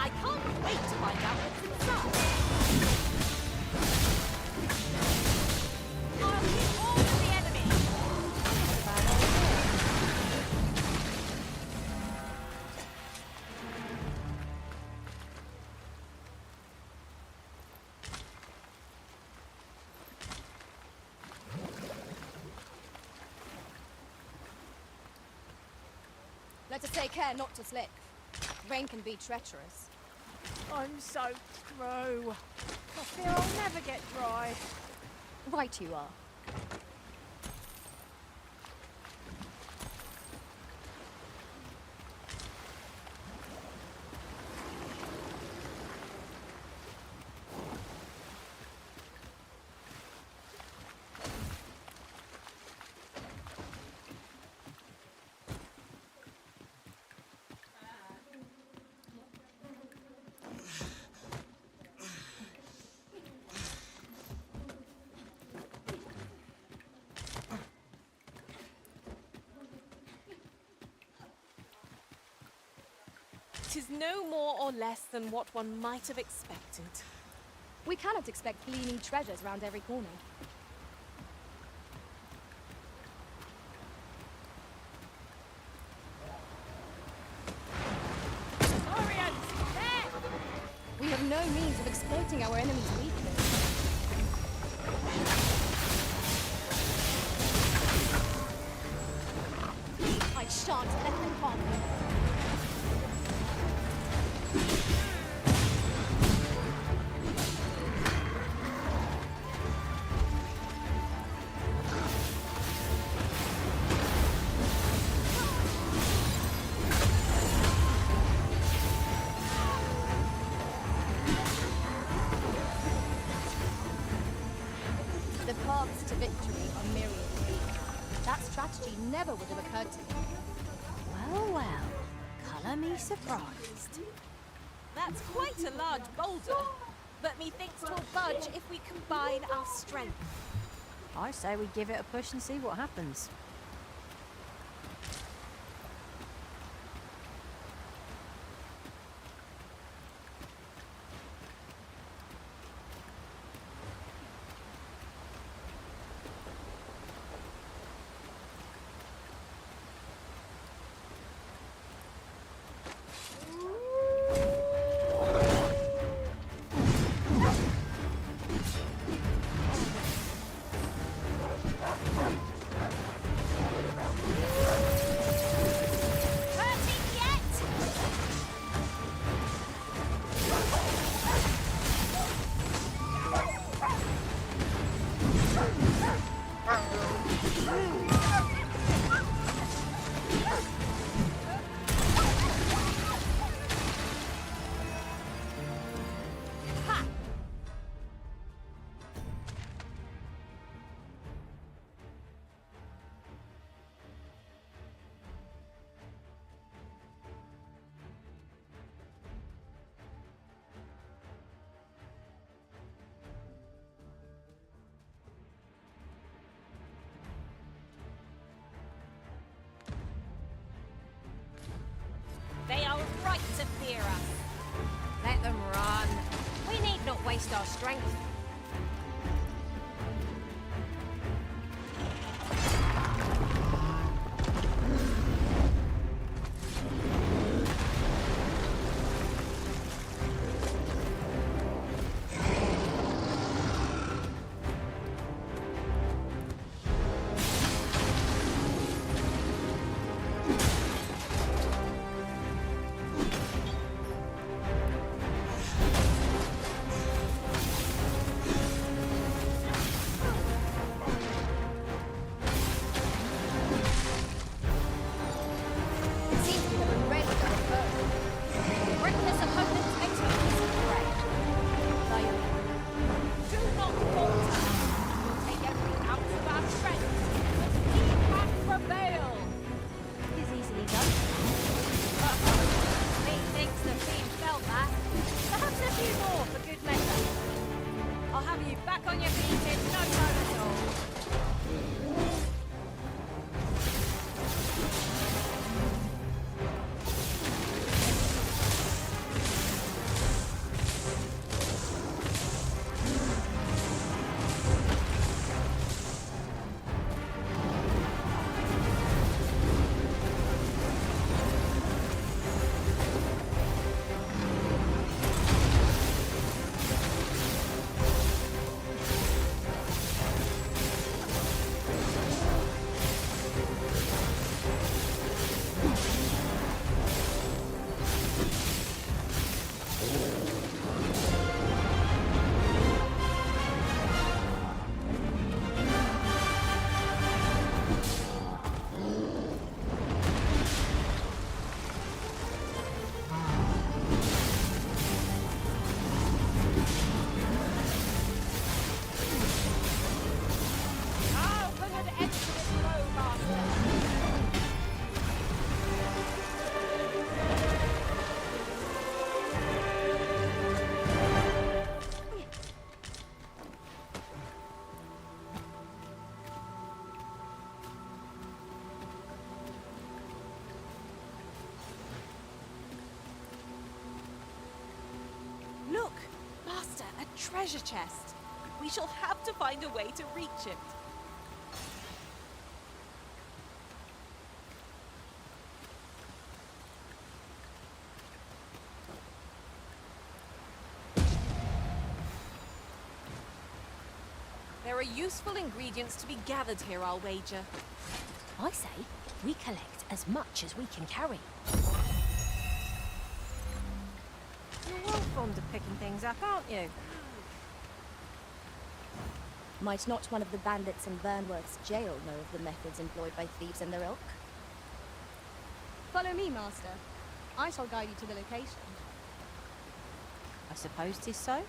Speaker 2: I can't wait to find out what's inside. I'll hit all of the enemy.
Speaker 4: Let us take care not to slip. Rain can be treacherous.
Speaker 14: I'm so through. I fear I'll never get dry.
Speaker 4: Right you are.
Speaker 2: Tis no more or less than what one might have expected.
Speaker 4: We cannot expect gleaming treasures round every corner. We have no means of exploiting our enemy's weakness. I shan't let them harm me. The paths to victory are myriad. That strategy never would have occurred to me.
Speaker 3: Well, well, colour me surprised.
Speaker 2: That's quite a large boulder, but methinks 'twill budge if we combine our strength.
Speaker 3: I say we give it a push and see what happens.
Speaker 2: waste our strength. Look, Master, a treasure chest. We shall have to find a way to reach it. There are useful ingredients to be gathered here, I'll wager.
Speaker 3: I say, we collect as much as we can carry.
Speaker 2: You're well fond of picking things up, aren't you?
Speaker 14: Might not one of the bandits in Burnworth's jail know of the methods employed by thieves and their ilk?
Speaker 4: Follow me, Master. I shall guide you to the location.
Speaker 3: I suppose 'tis so.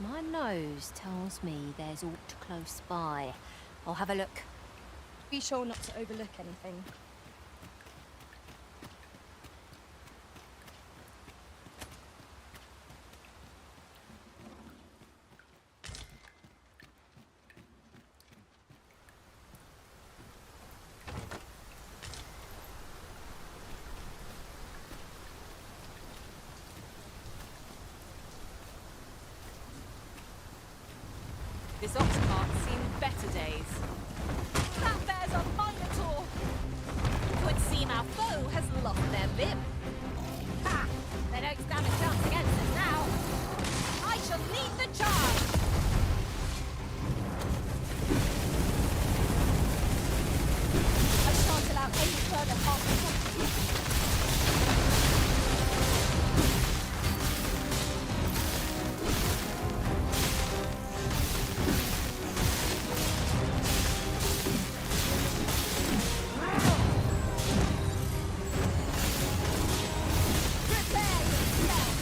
Speaker 3: My nose tells me there's aught close by. I'll have a look.
Speaker 14: Be sure not to overlook anything.
Speaker 2: This ox cart's seen better days. That bears a minotaur! Would seem our foe has lost their vim. Ha! They don't stand a chance against us now. I shall lead the charge!
Speaker 14: I shan't allow any further harm.
Speaker 2: Prepare yourself!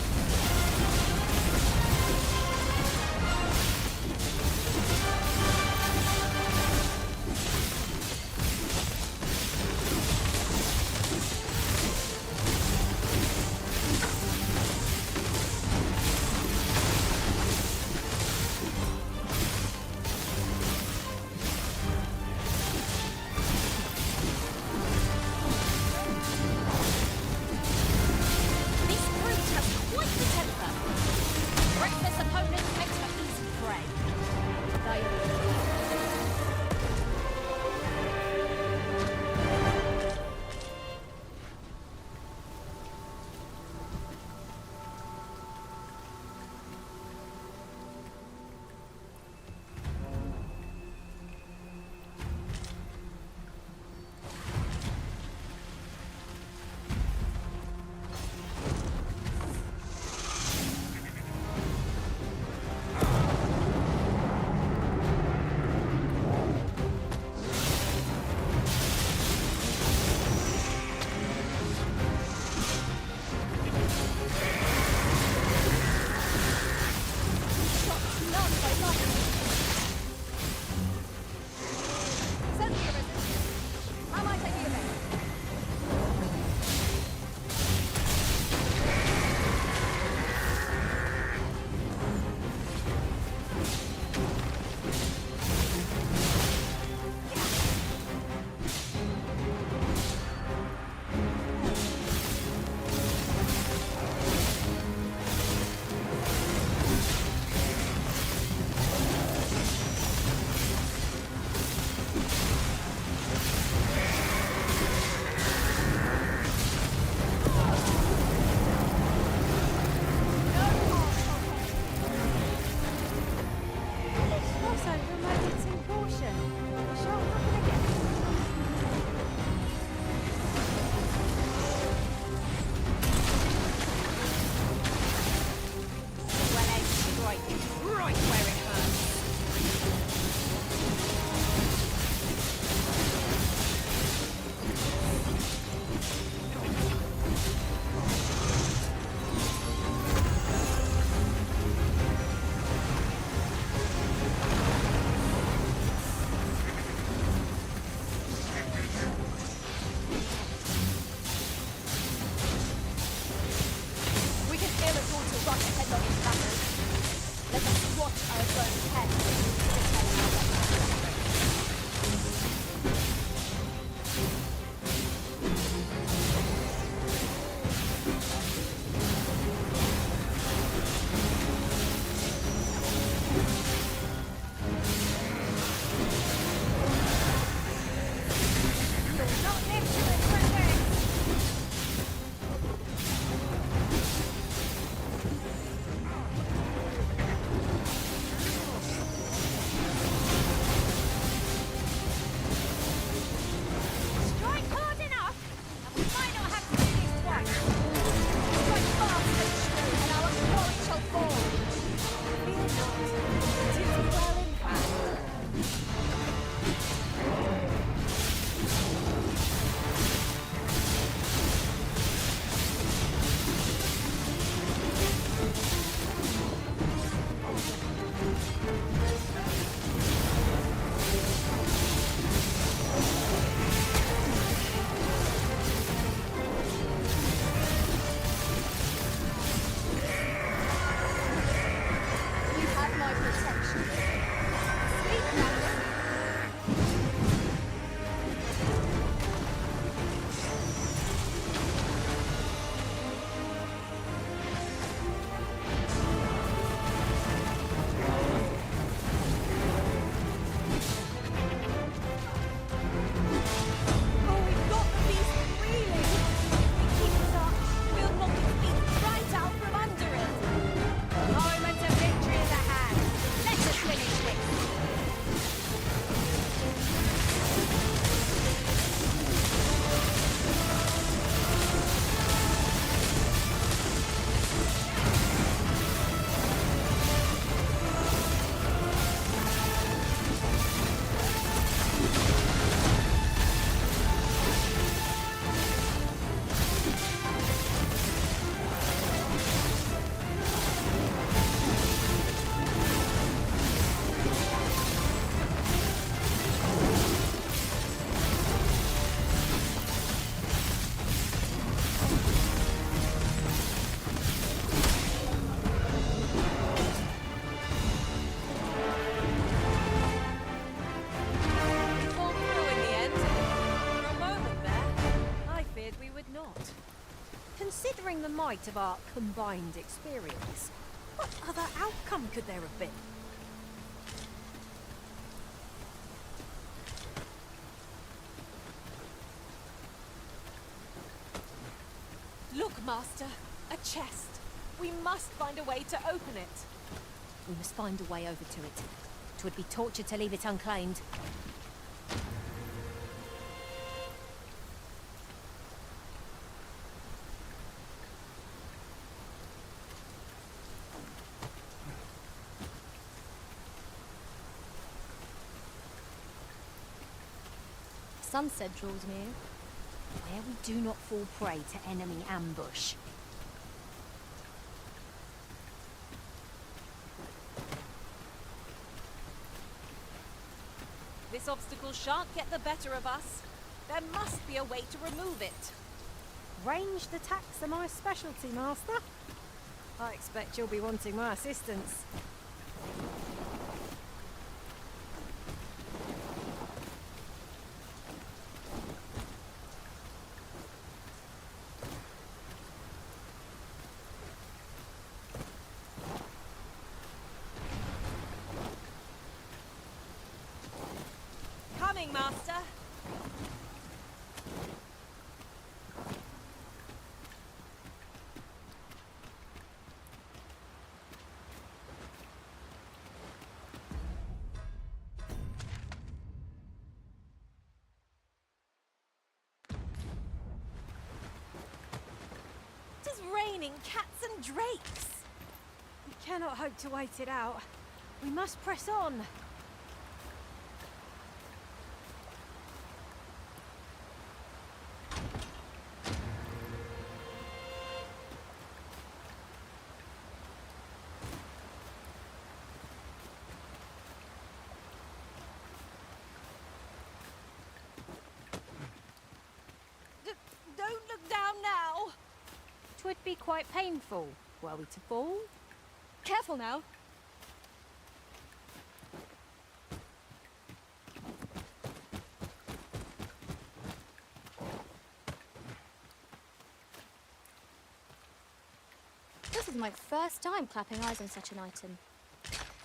Speaker 3: might of our combined experience, what other outcome could there have been?
Speaker 2: Look, Master, a chest. We must find a way to open it.
Speaker 3: We must find a way over to it. 'Twould be torture to leave it unclaimed.
Speaker 4: Sunset draws near.
Speaker 3: Where we do not fall prey to enemy ambush.
Speaker 2: This obstacle shan't get the better of us. There must be a way to remove it.
Speaker 3: Ranged attacks are my specialty, Master. I expect you'll be wanting my assistance.
Speaker 2: Coming, Master. It is raining cats and drakes.
Speaker 3: We cannot hope to wait it out. We must press on.
Speaker 2: Don't look down now.
Speaker 3: 'Twould be quite painful, were we to fall.
Speaker 4: Careful now. This is my first time clapping eyes on such an item.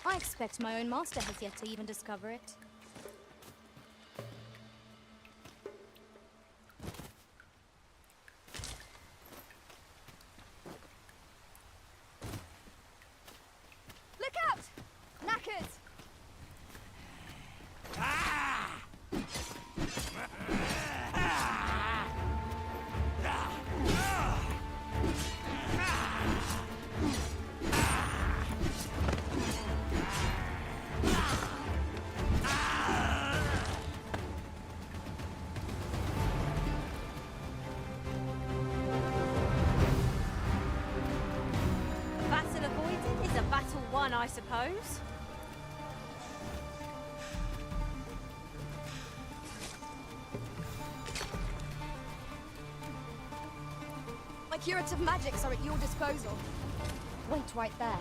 Speaker 4: I expect my own master has yet to even discover it. Look out! Knackers!
Speaker 3: Battle avoided is a battle won, I suppose.
Speaker 4: My curative magics are at your disposal. Wait right there.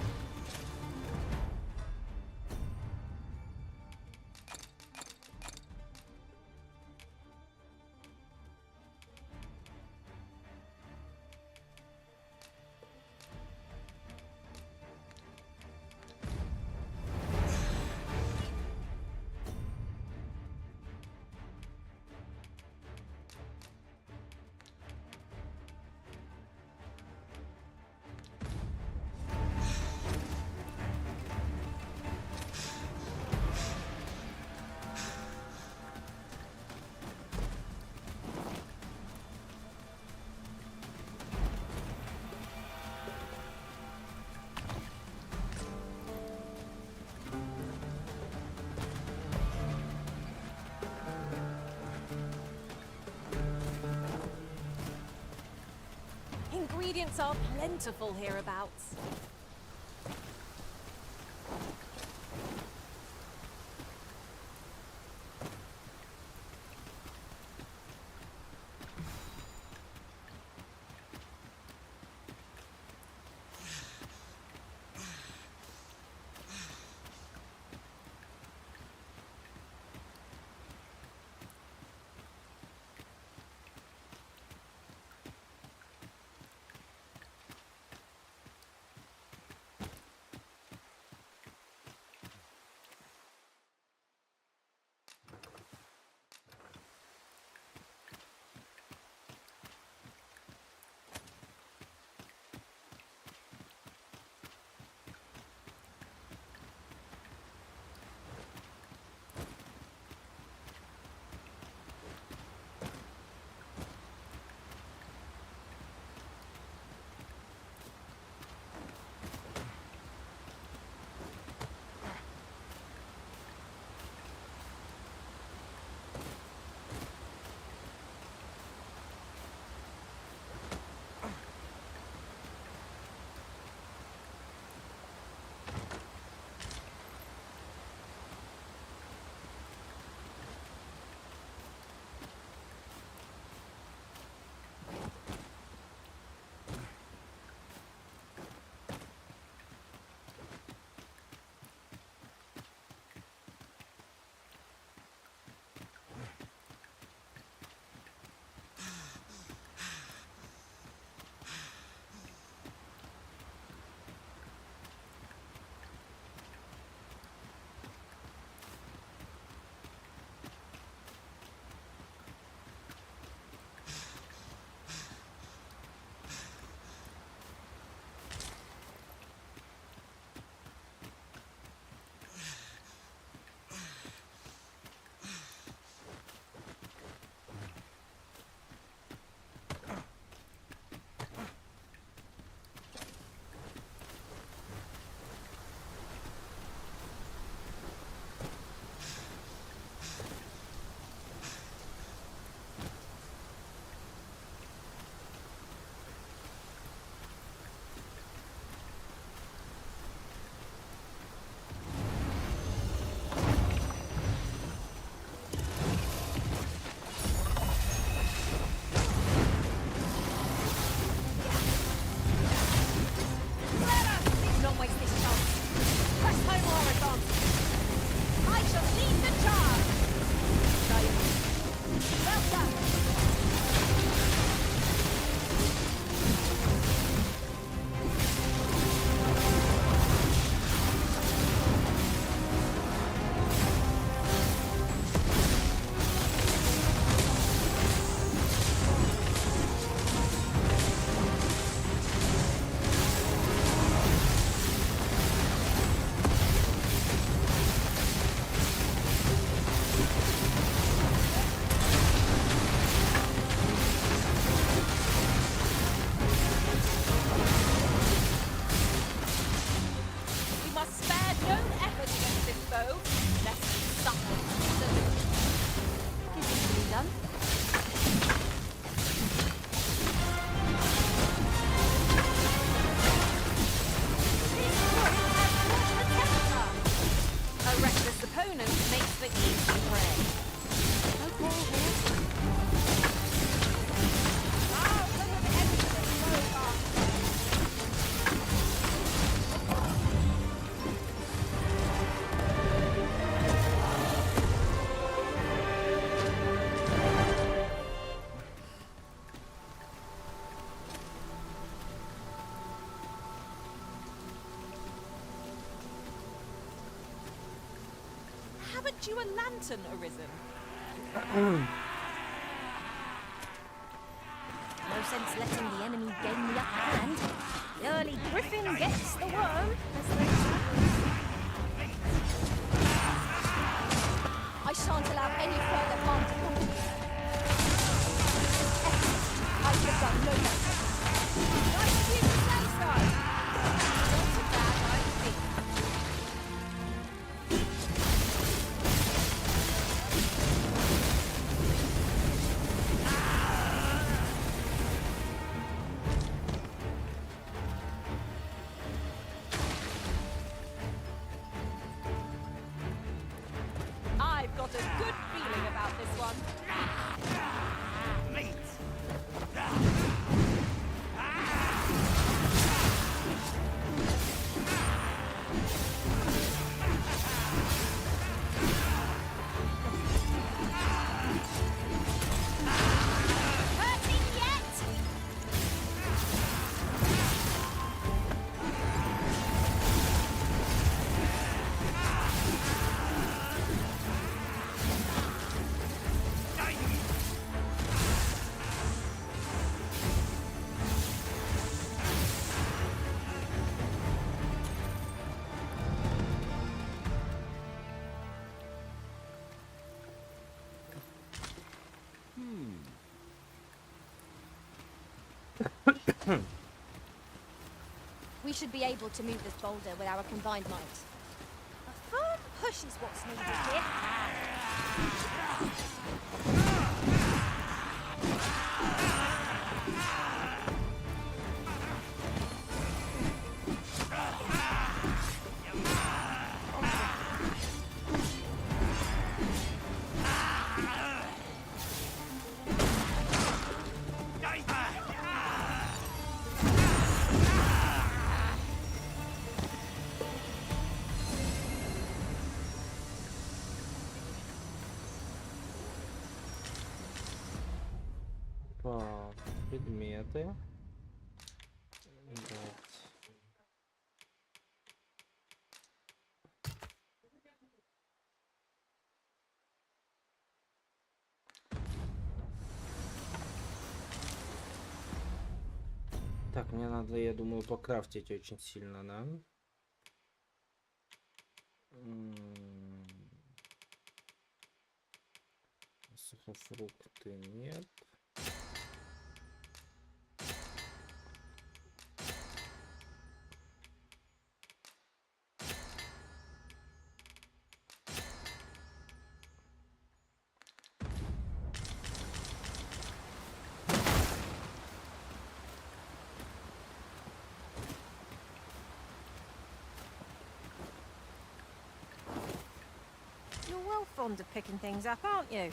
Speaker 2: Ingredients are plentiful hereabouts. Press home, Oregon. I shall lead the charge. Well done. We must spare no effort against this foe, lest we suffer easily.
Speaker 14: Is easily done.
Speaker 2: A reckless opponent makes for easy prey.
Speaker 14: No quarrel here.
Speaker 2: Haven't you a lantern arisen?
Speaker 3: No sense letting the enemy gain the upper hand. The early griffin gets the worm, as they say.
Speaker 4: I shan't allow any further harm to come to me. I should have done no better.
Speaker 2: Nice of you to say so. Not a bad idea. I've got a good feeling about this one. Hurting yet?
Speaker 4: We should be able to move this boulder with our combined might.
Speaker 3: A firm push is what's needed here.
Speaker 1: Так, предметы. Вот. Так, мне надо, я думаю, покрафтить очень сильно, да? Сухофрукты нет.
Speaker 3: You're well fond of picking things up, aren't you?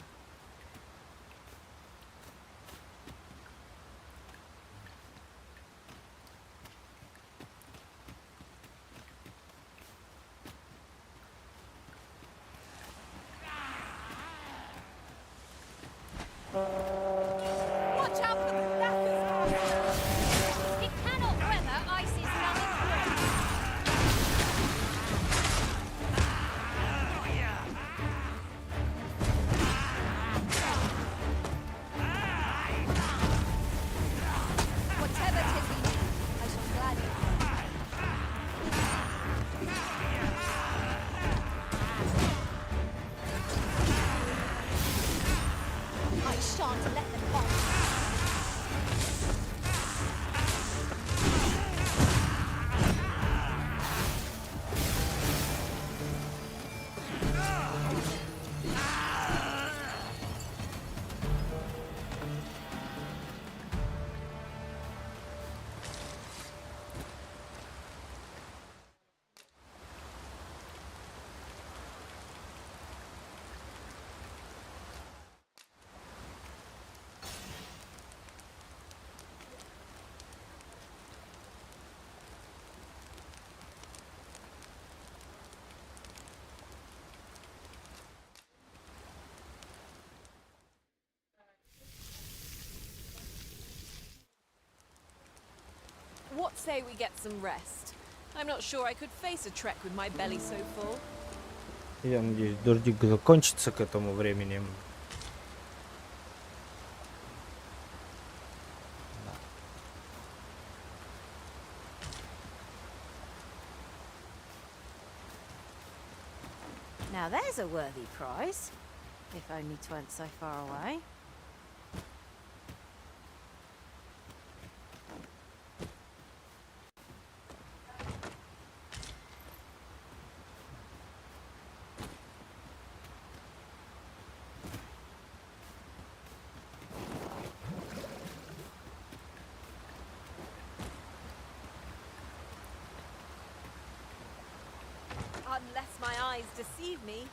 Speaker 2: what say we get some rest? I'm not sure I could face a trek with my belly so full.
Speaker 1: Я надеюсь, дождик закончится к этому времени.
Speaker 3: Now there's a worthy prize, if only 'tweren't so far away.
Speaker 2: Unless my eyes deceive me,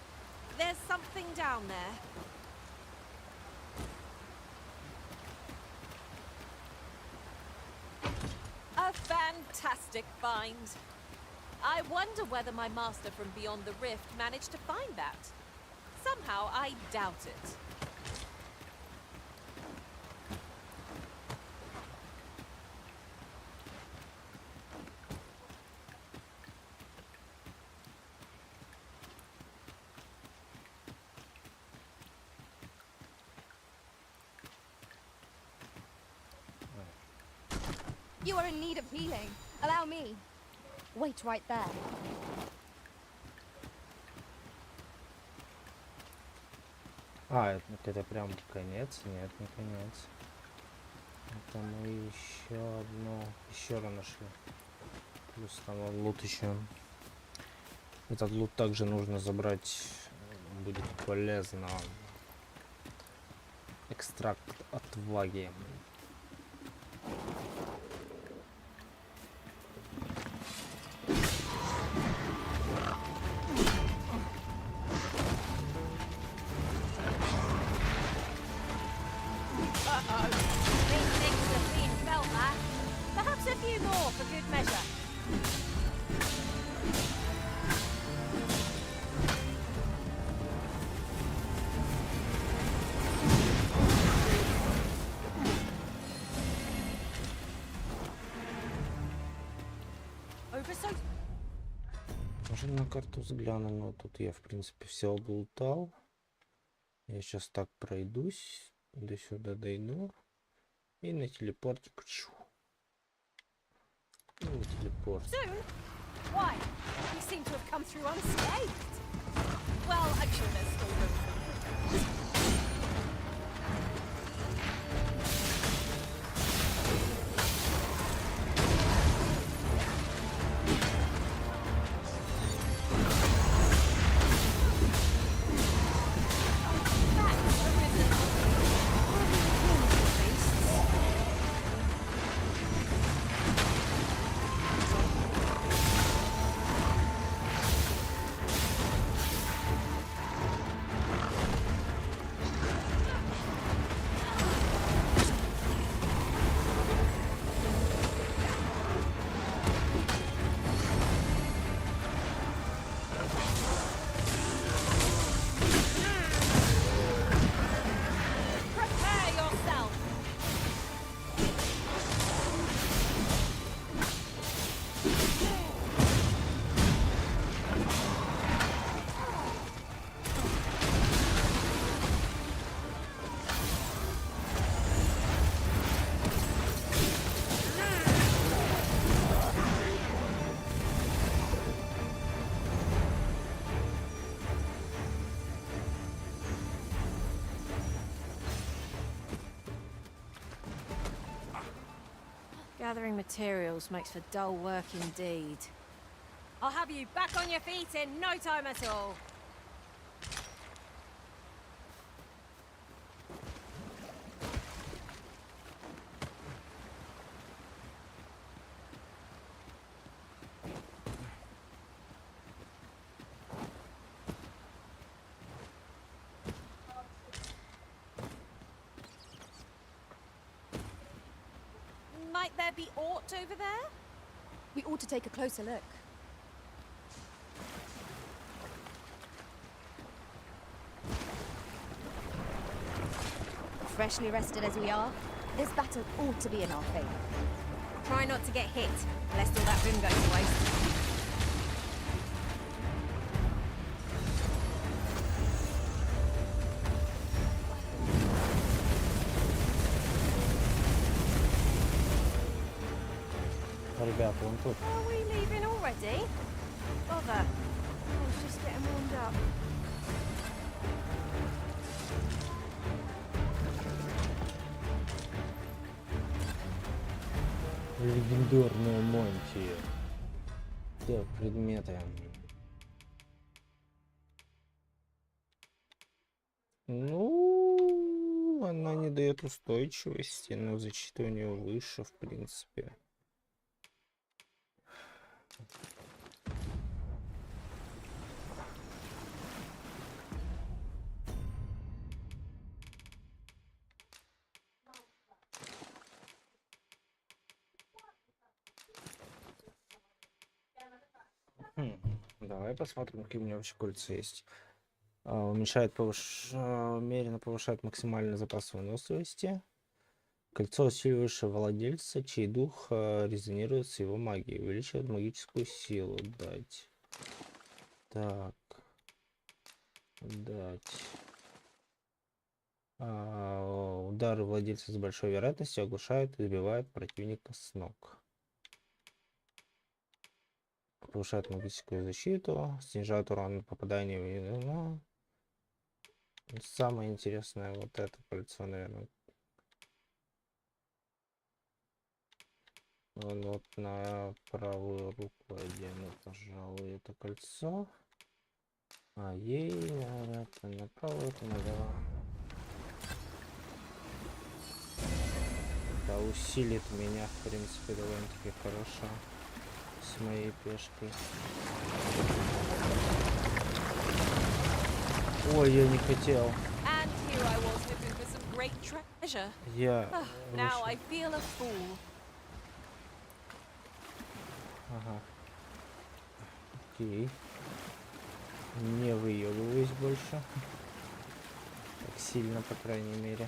Speaker 2: there's something down there. A fantastic find. I wonder whether my master from beyond the rift managed to find that. Somehow I doubt it.
Speaker 4: You are in need of healing. Allow me. Wait right there.
Speaker 1: Это прям конец? Нет, не конец. Это мы еще раз нашли. Плюс там лут еще. Этот лут также нужно забрать. Будет полезно. Экстракт отваги.
Speaker 3: Perhaps a few more for good measure.
Speaker 1: Можно на карту взгляну, но тут я в принципе все облутал. Я сейчас так пройдусь, до сюда дойду и на телепортик. На телепорт.
Speaker 2: Why? We seem to have come through unscathed. Well, I'm sure there's still room for improvement.
Speaker 3: Gathering materials makes for dull work indeed. I'll have you back on your feet in no time at all.
Speaker 2: Might there be aught over there?
Speaker 4: We ought to take a closer look. Freshly rested as we are, this battle ought to be in our favor.
Speaker 3: Try not to get hit, lest all that room goes to waste.
Speaker 1: Ребята, вон тут.
Speaker 3: Are we leaving already? Bother. I was just getting warmed up.
Speaker 1: Легендарная мантия. Так, предметы. Ну, она не дает устойчивости, но защита у нее выше, в принципе. Давай посмотрим, какие у меня вообще кольца есть. Уменьшает умеренно повышает максимальный запас выносливости. Кольцо усиливающее владельца, чей дух резонирует с его магией. Увеличивает магическую силу. Дать. Так. Дать. Удары владельца с большой вероятностью оглушают и сбивают противника с ног. Повышает магическую защиту, снижает урон попадания в... Самое интересное вот это кольцо, наверное. Вот на правую руку одену, пожалуй, это кольцо. А ей, это на правую, это на левую. Это усилит меня, в принципе, довольно-таки хорошо. С моей пешкой. Ой, я не хотел. Я...
Speaker 2: Now I feel a fool.
Speaker 1: Ага. Окей. Не выебываюсь больше. Так сильно, по крайней мере.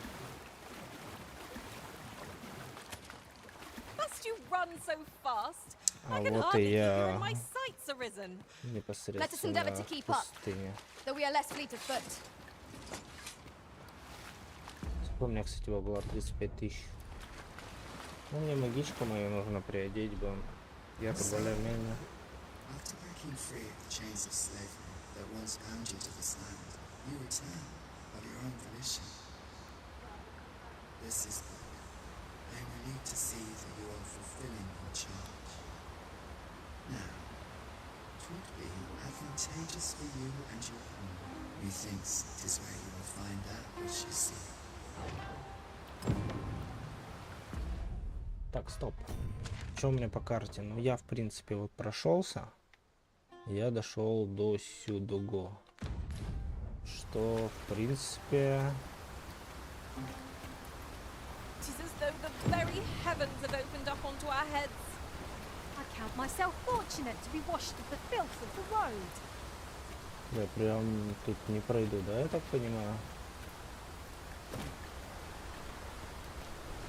Speaker 2: Must you run so fast?
Speaker 1: А
Speaker 2: I can
Speaker 1: вот
Speaker 2: hardly
Speaker 1: и
Speaker 2: keep you
Speaker 1: я
Speaker 2: in my sights arisen.
Speaker 1: непосредственно в пустыне.
Speaker 4: Though we are less fleet of foot.
Speaker 1: У меня, кстати, была 35 тысяч. Ну, мне магичку мою нужно приодеть бы. Я-то более-менее.
Speaker 13: After breaking free of the chains of slavery that once bound you to this land, you return of your own volition. This is good. I am relieved to see that you are fulfilling your charge. Now, it would be advantageous for you and your home. Methinks it is where you will find that which you seek.
Speaker 1: Так, стоп. Что у меня по карте? Ну, я, в принципе, вот прошелся. Я дошел до сюдого. Что, в принципе...
Speaker 2: It is as though the very heavens have opened up onto our heads.
Speaker 3: I count myself fortunate to be washed of the filth of the road.
Speaker 1: Я прям тут не пройду, да, я так понимаю?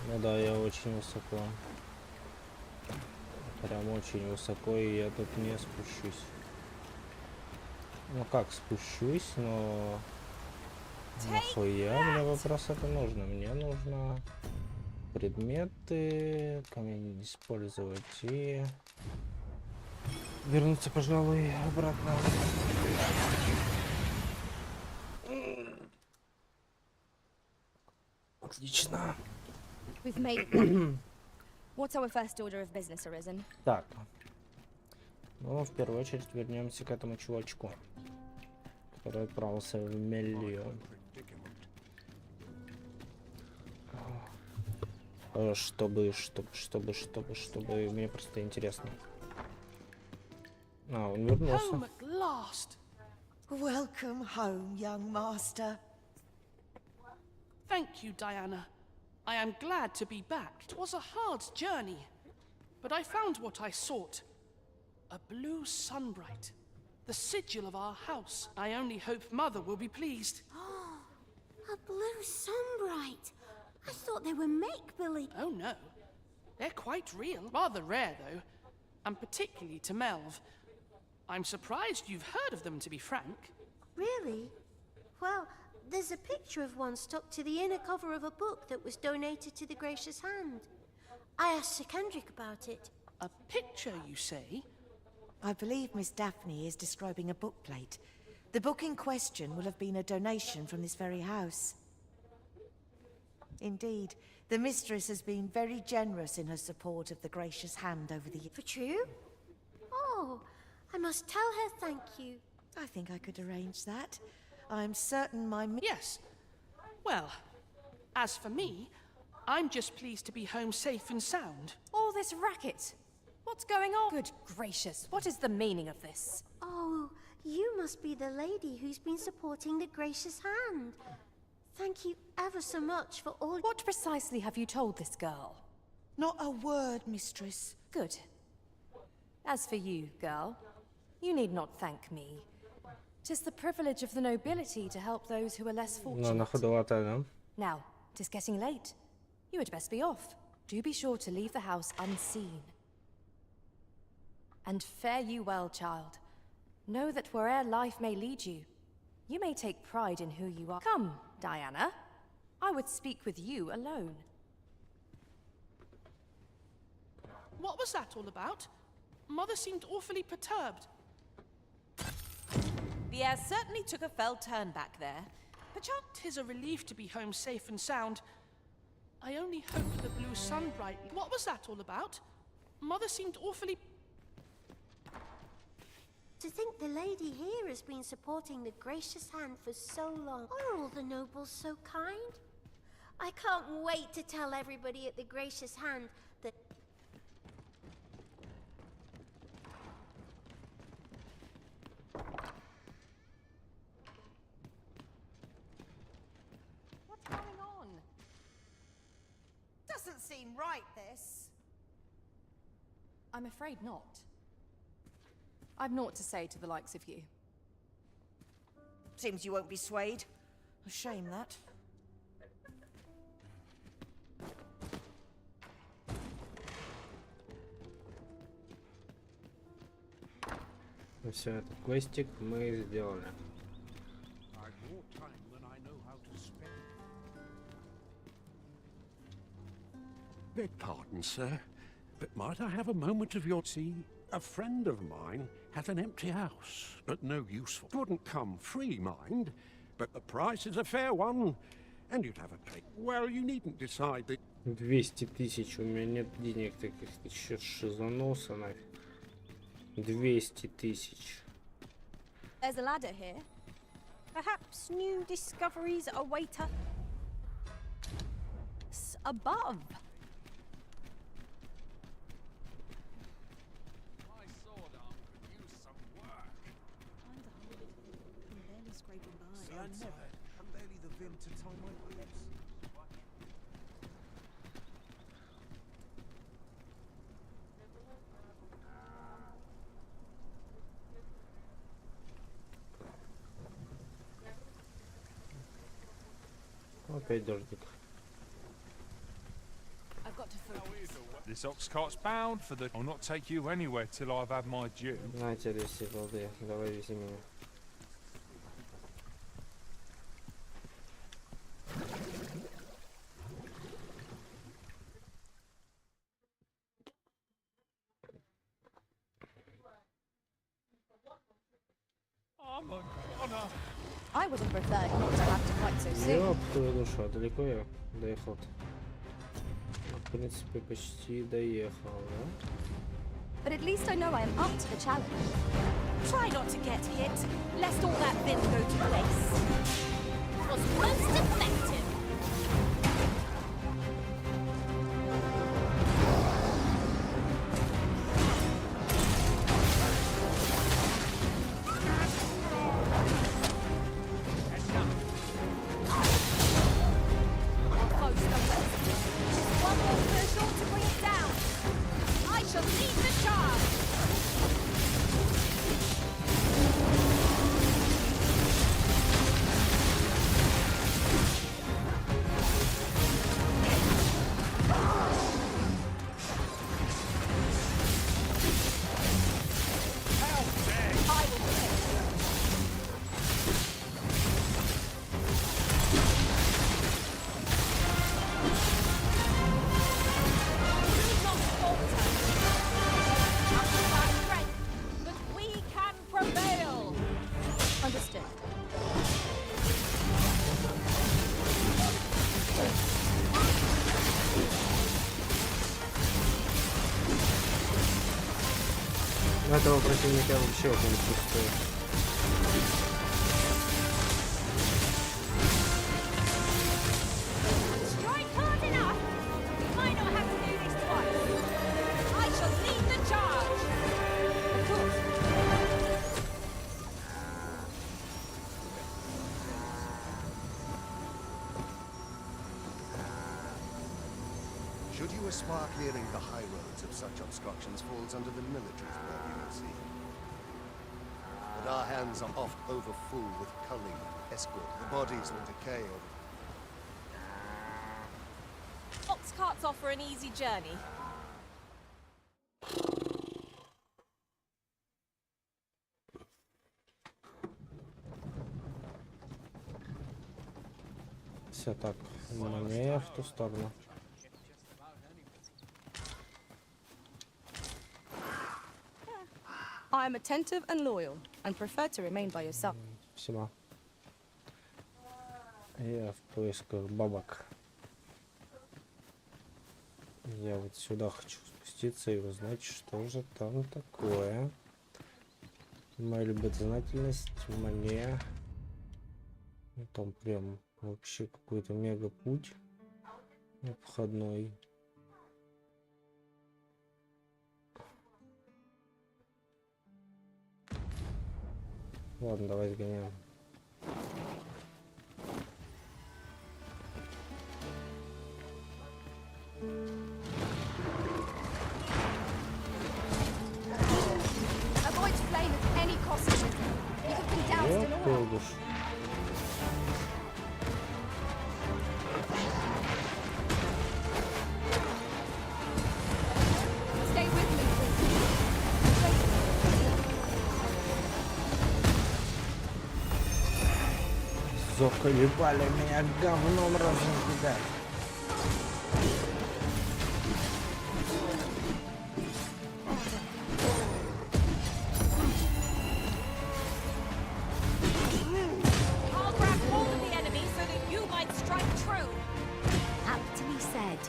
Speaker 1: Ну да, я очень высоко. Прям очень высоко, и я тут не спущусь. Ну как спущусь, но... Нахуя мне вопрос это нужно? Мне нужно предметы, камень использовать и... Вернуться, пожалуй, обратно. Отлично.
Speaker 4: We've made it. What's our first order of business, Arisen?
Speaker 1: Так. Ну, в первую очередь вернемся к этому чувачку, который отправился в Меллион. Чтобы, мне просто интересно. А, он вернулся.
Speaker 9: Home at last.
Speaker 18: Welcome home, young master.
Speaker 9: Thank you, Diana. I am glad to be back. It was a hard journey, but I found what I sought. A blue sunbright. The sigil of our house. I only hope Mother will be pleased.
Speaker 12: A blue sunbright. I thought they were make-believe.
Speaker 9: Oh no. They're quite real. Rather rare, though, and particularly to Melv. I'm surprised you've heard of them, to be frank.
Speaker 12: Really? Well, there's a picture of one stuck to the inner cover of a book that was donated to the Gracious Hand. I asked Sir Kendrick about it.
Speaker 9: A picture, you say?
Speaker 18: I believe Miss Daphne is describing a bookplate. The book in question will have been a donation from this very house. Indeed, the mistress has been very generous in her support of the Gracious Hand over the years.
Speaker 12: For true? Oh, I must tell her thank you.
Speaker 18: I think I could arrange that. I'm certain my...
Speaker 9: Yes. Well, as for me, I'm just pleased to be home safe and sound.
Speaker 14: All this racket. What's going on? Good gracious, what is the meaning of this?
Speaker 12: Oh, you must be the lady who's been supporting the Gracious Hand. Thank you ever so much for all...
Speaker 14: What precisely have you told this girl?
Speaker 18: Not a word, mistress.
Speaker 14: Good. As for you, girl, you need not thank me. 'Tis the privilege of the nobility to help those who are less fortunate. Now, 'tis getting late. You had best be off. Do be sure to leave the house unseen. And fare you well, child. Know that where'er life may lead you, you may take pride in who you are. Come, Diana. I would speak with you alone.
Speaker 9: What was that all about? Mother seemed awfully perturbed.
Speaker 2: The air certainly took a fell turn back there.
Speaker 9: Perchance 'tis a relief to be home safe and sound. I only hope the blue sun brightly... What was that all about? Mother seemed awfully...
Speaker 12: To think the lady here has been supporting the Gracious Hand for so long. Are all the nobles so kind? I can't wait to tell everybody at the Gracious Hand that...
Speaker 14: What's going on?
Speaker 18: Doesn't seem right, this.
Speaker 14: I'm afraid not. I've naught to say to the likes of you.
Speaker 18: Seems you won't be swayed. A shame, that.
Speaker 1: Все, этот квестик мы сделали.
Speaker 5: Beg pardon, sir, but might I have a moment of your tea? A friend of mine has an empty house, but no useful. Wouldn't come free, mind, but the price is a fair one, and you'd have a cake. Well, you needn't decide that...
Speaker 1: 200 тысяч, у меня нет денег таких, ты чё, шизанулся нафиг? 200 тысяч.
Speaker 3: There's a ladder here. Perhaps new discoveries await us above.
Speaker 6: I'm barely the vim to tie my boots.
Speaker 1: Опять дождик.
Speaker 14: I've got to focus.
Speaker 23: This ox cart's bound for the... I'll not take you anywhere till I've had my due.
Speaker 1: На тебе вези, балды. Давай вези меня.
Speaker 14: I would have preferred not to have to quite so soon.
Speaker 1: Ёб твою душу, далеко я доехал-то? В принципе, почти доехал, да?
Speaker 14: But at least I know I am up to the challenge.
Speaker 2: Try not to get hit, lest all that vim go to waste. It was most effective.
Speaker 1: Этого противника вообще очень пустое.
Speaker 20: Should you aspire clearing the high roads of such obstructions falls under the military's purview, you see. But our hands are oft overfull with culling and escort. The bodies will decay over...
Speaker 2: Ox carts offer an easy journey.
Speaker 1: Все так, мне в ту сторону.
Speaker 4: I am attentive and loyal, and prefer to remain by your side.
Speaker 1: Спасибо. Я в поисках бабок. Я вот сюда хочу спуститься и узнать, что же там такое. Моя любознательность мне... Ну, там прям вообще какой-то мега путь обходной. Ладно, давай сгоняем.
Speaker 4: Avoid flame at any cost. You have been doused in oil. Stay with me, please.
Speaker 1: Заколебали меня говном разом кидать.
Speaker 2: I'll grab hold of the enemy so that you might strike true.
Speaker 3: Aptly said.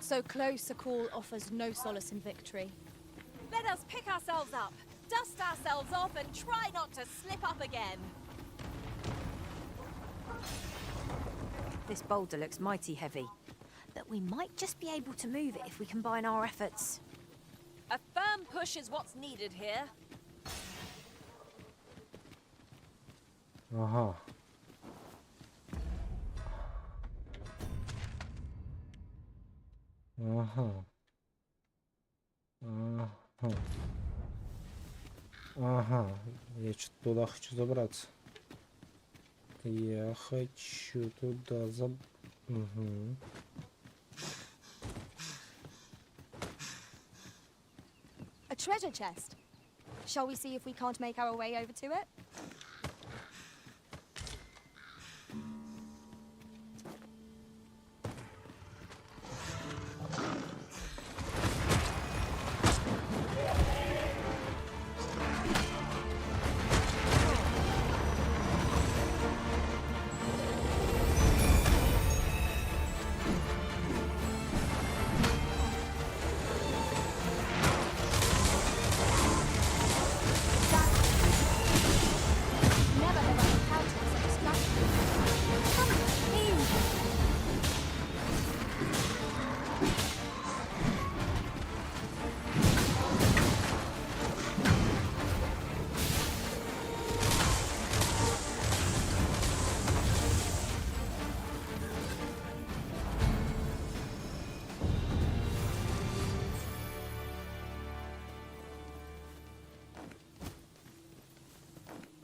Speaker 4: So close a call offers no solace in victory.
Speaker 2: Let us pick ourselves up, dust ourselves off, and try not to slip up again.
Speaker 3: This boulder looks mighty heavy, but we might just be able to move it if we combine our efforts.
Speaker 2: A firm push is what's needed here.
Speaker 1: Ага. Ага. Ага. Ага. Я что-то туда хочу забраться. Я хочу туда Угу.
Speaker 4: A treasure chest. Shall we see if we can't make our way over to it?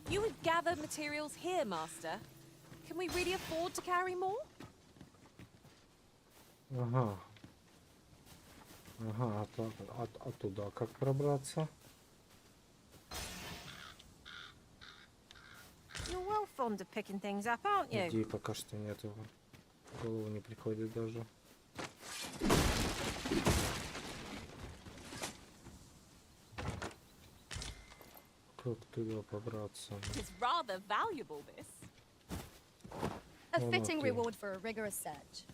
Speaker 2: You would gather materials here, Master. Can we really afford to carry more?
Speaker 1: Ага. Ага, а туда как пробраться?
Speaker 3: You're well
Speaker 14: fond of picking things up, aren't you?
Speaker 1: Идей пока что нет его. В голову не приходит даже. Как туда побраться?
Speaker 2: It's rather valuable, this.
Speaker 4: A fitting reward for a rigorous search.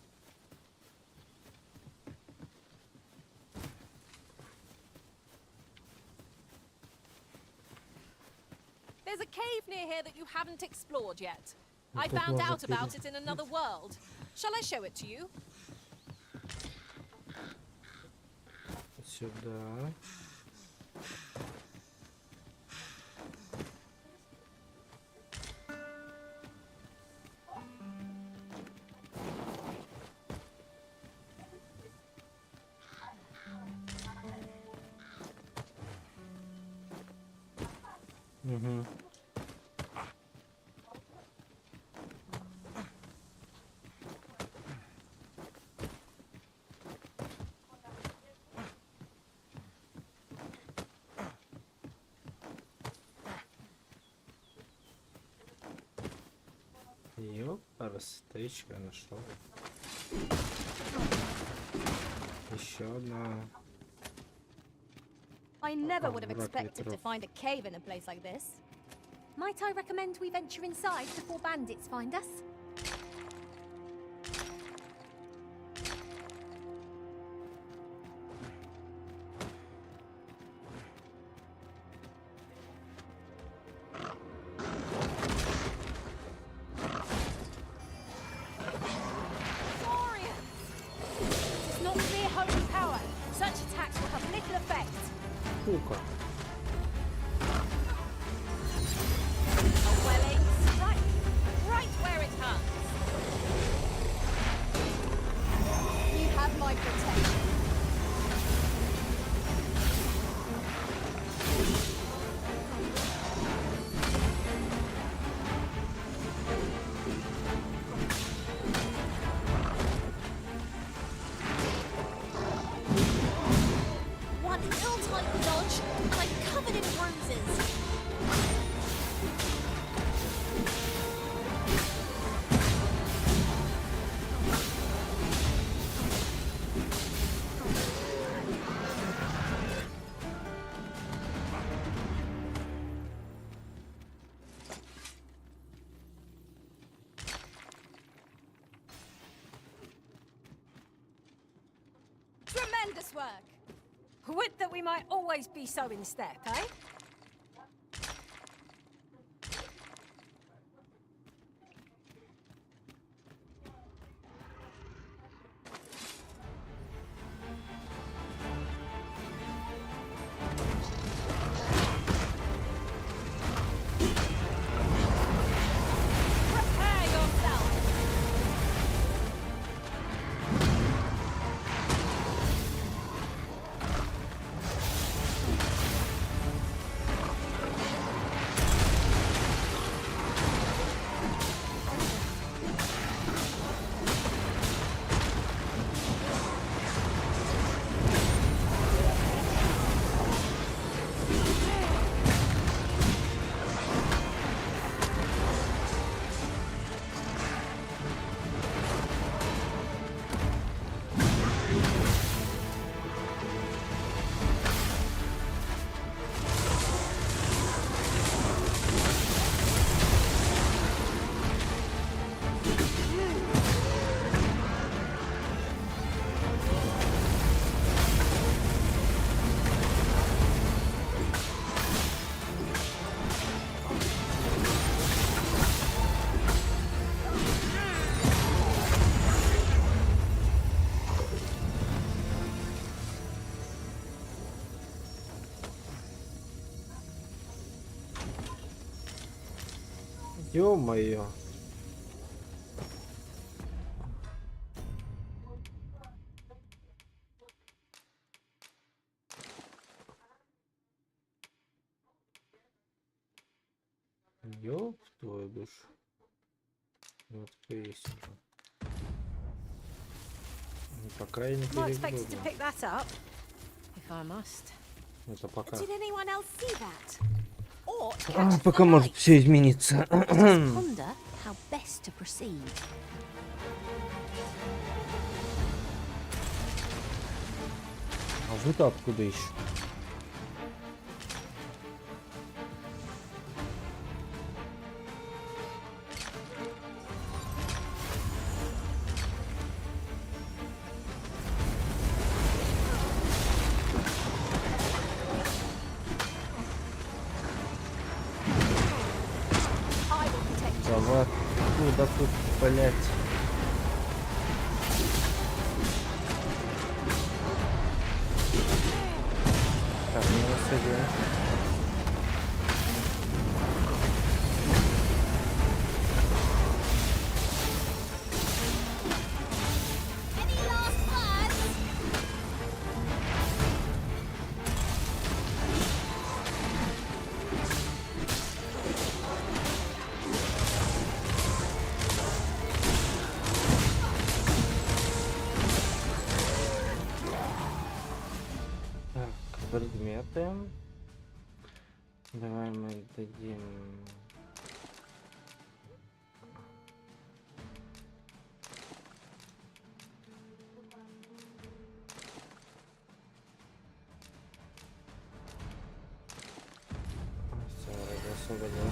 Speaker 2: There's a cave near here that you haven't explored yet. I found out about it in another world. Shall I show it to you?
Speaker 1: Сюда. Угу. Ёпарастычка, нашел. Еще одна.
Speaker 4: I never would have expected to find a cave in a place like this.
Speaker 3: Might I recommend we venture inside before bandits find us?
Speaker 14: It's not mere holy power. Such attacks will have little effect.
Speaker 1: Пука.
Speaker 2: A well-aimed strike, right where it hurts.
Speaker 4: You have my protection.
Speaker 12: One ill-timed dodge, and I'm covered in bruises.
Speaker 14: Tremendous work. Would that we might always be so in step, eh?
Speaker 2: Prepare yourself.
Speaker 1: Ё-моё. Ёб твою душу. Вот есть уже. Пока я не
Speaker 14: Not expected to
Speaker 1: перегружу.
Speaker 14: pick that up, if I must.
Speaker 1: Это пока.
Speaker 3: Did anyone else see that? or catch
Speaker 1: Пока
Speaker 3: the
Speaker 1: может
Speaker 3: light.
Speaker 1: все измениться.
Speaker 3: Let us ponder how best to proceed.
Speaker 1: А вы-то откуда еще? Давай, куда тут, блять? Так, ну садим. Предметы. Давай мы дадим. Все, освободил.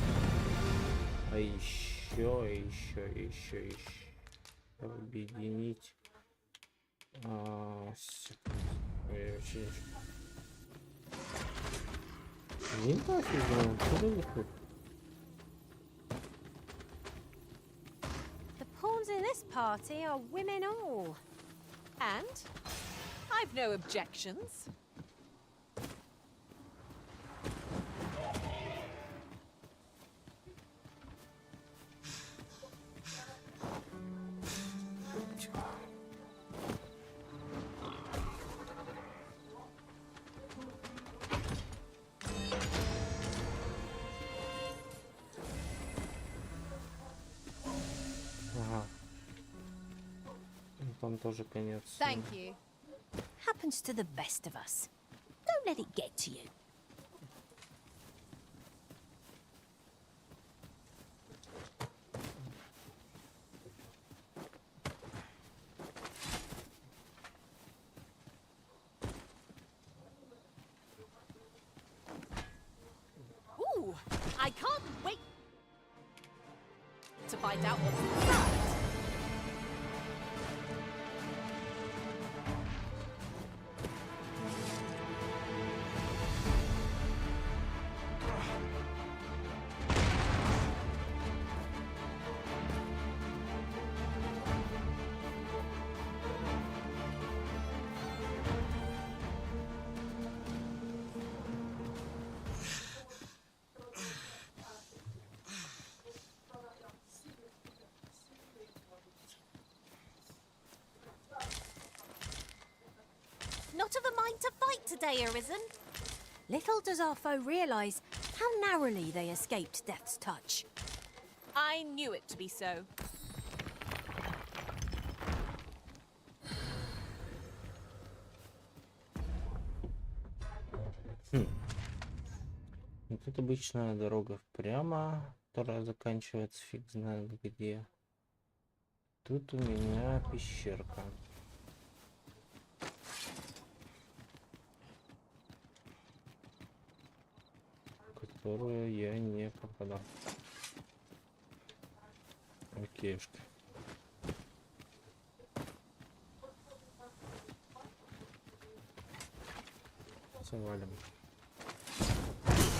Speaker 1: А еще. Объединить. Не нафиг, куда выход?
Speaker 3: The pawns in this party are women all.
Speaker 2: And I've no objections.
Speaker 1: Ага. Там тоже конец.
Speaker 4: Thank you.
Speaker 3: Happens to the best of us. Don't let it get to you.
Speaker 2: Ooh, I can't wait to find out what's inside.
Speaker 3: Not of a mind to fight today, Arisen. Little does our foe realise how narrowly they escaped death's touch.
Speaker 2: I knew it to be so.
Speaker 1: Вот тут обычная дорога прямо, которая заканчивается фиг знает где. Тут у меня пещерка. Которую я не попадал. Окейшки. Завалим.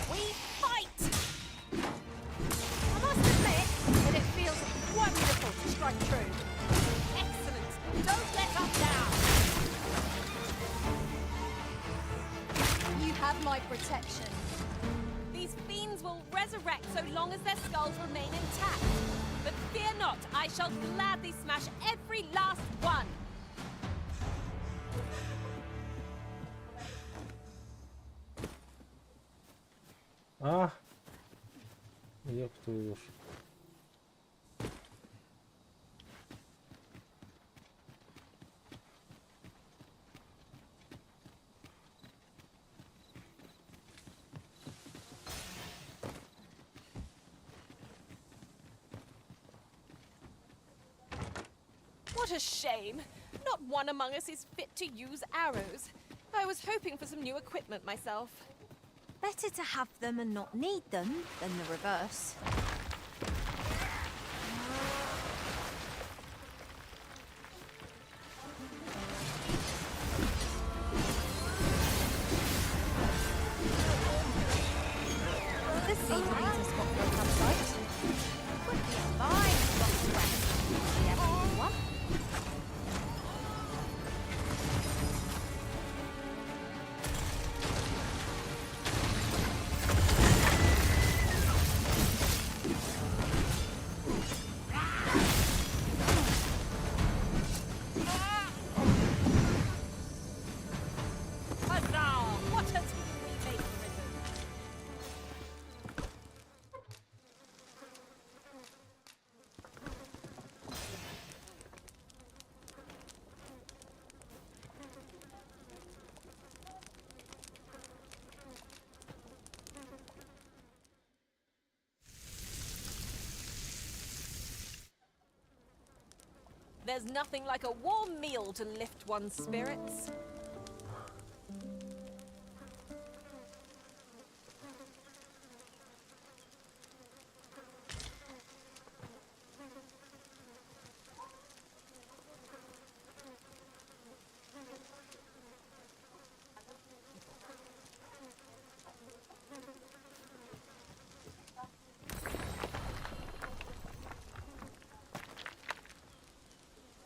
Speaker 2: We fight! I must admit that it feels wonderful to strike true. Excellent! Don't let up now!
Speaker 4: You have my protection.
Speaker 2: These fiends will resurrect so long as their skulls remain intact. But fear not, I shall gladly smash every last one.
Speaker 1: А, ёб твою ж.
Speaker 2: What a shame. Not one among us is fit to use arrows. I was hoping for some new equipment myself.
Speaker 3: Better to have them and not need them than the reverse. This seems to be a spot for a campsite. Would be a fine spot to rest. The everyone one.
Speaker 2: There's nothing like a warm meal to lift one's spirits.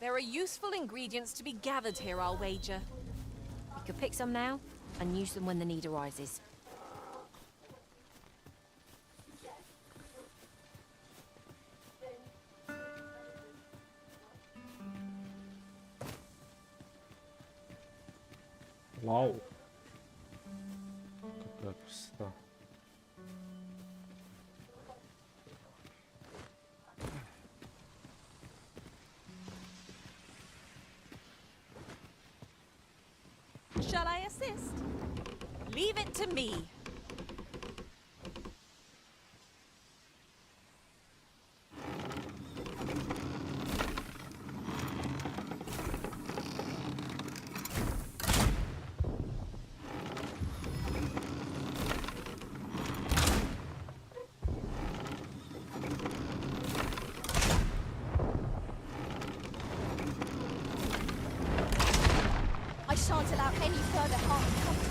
Speaker 2: There are useful ingredients to be gathered here, I'll wager.
Speaker 3: You could pick some now and use them when the need arises.
Speaker 1: Вау. Какая красота.
Speaker 2: Shall I assist? Leave it to me.
Speaker 4: I shan't allow any further harm to come to you.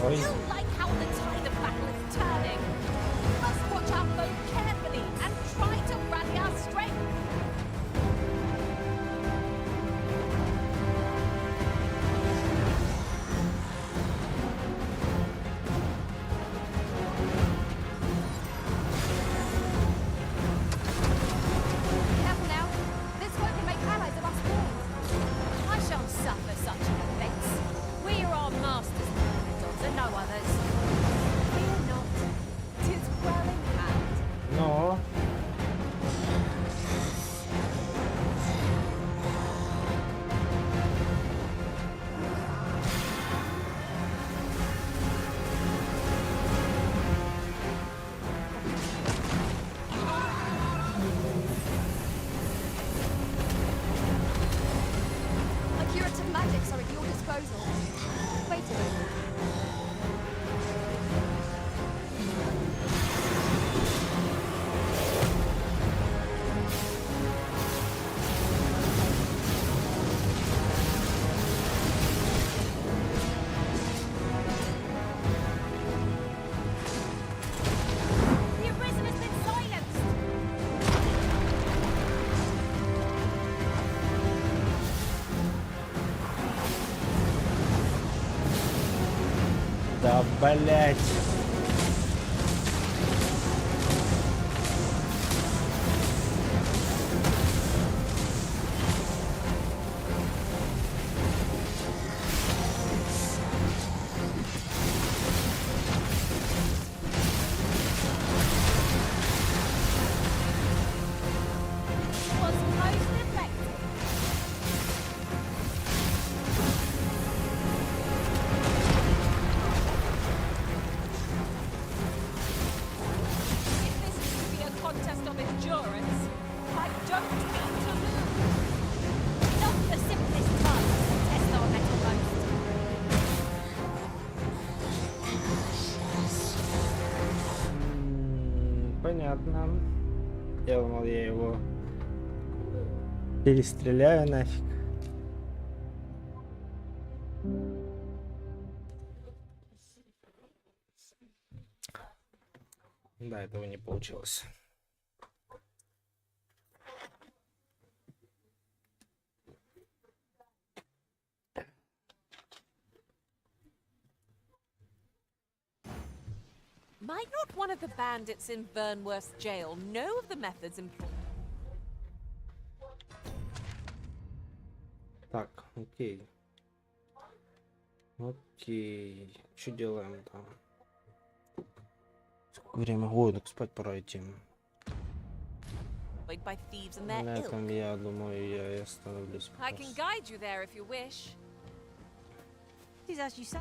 Speaker 2: I feel like how the tide of battle is turning. We must watch our foe carefully and try to rally our strength.
Speaker 4: Careful now. This foe can make allies of us all.
Speaker 2: I shall suffer such an offense. We are
Speaker 1: Да, блять. Понятно. Я думал, я его перестреляю нафиг. Да, этого не получилось.
Speaker 2: Might not one of the bandits in Vernworth's jail know of the methods employed?
Speaker 1: Так, окей. Окей. Что делаем там? Сколько время? Ой, так спать пора идти.
Speaker 2: By thieves and their
Speaker 1: На
Speaker 2: ilk.
Speaker 1: этом, я думаю, я и остановлюсь.
Speaker 2: I can guide you there if you wish.
Speaker 3: It is as you say.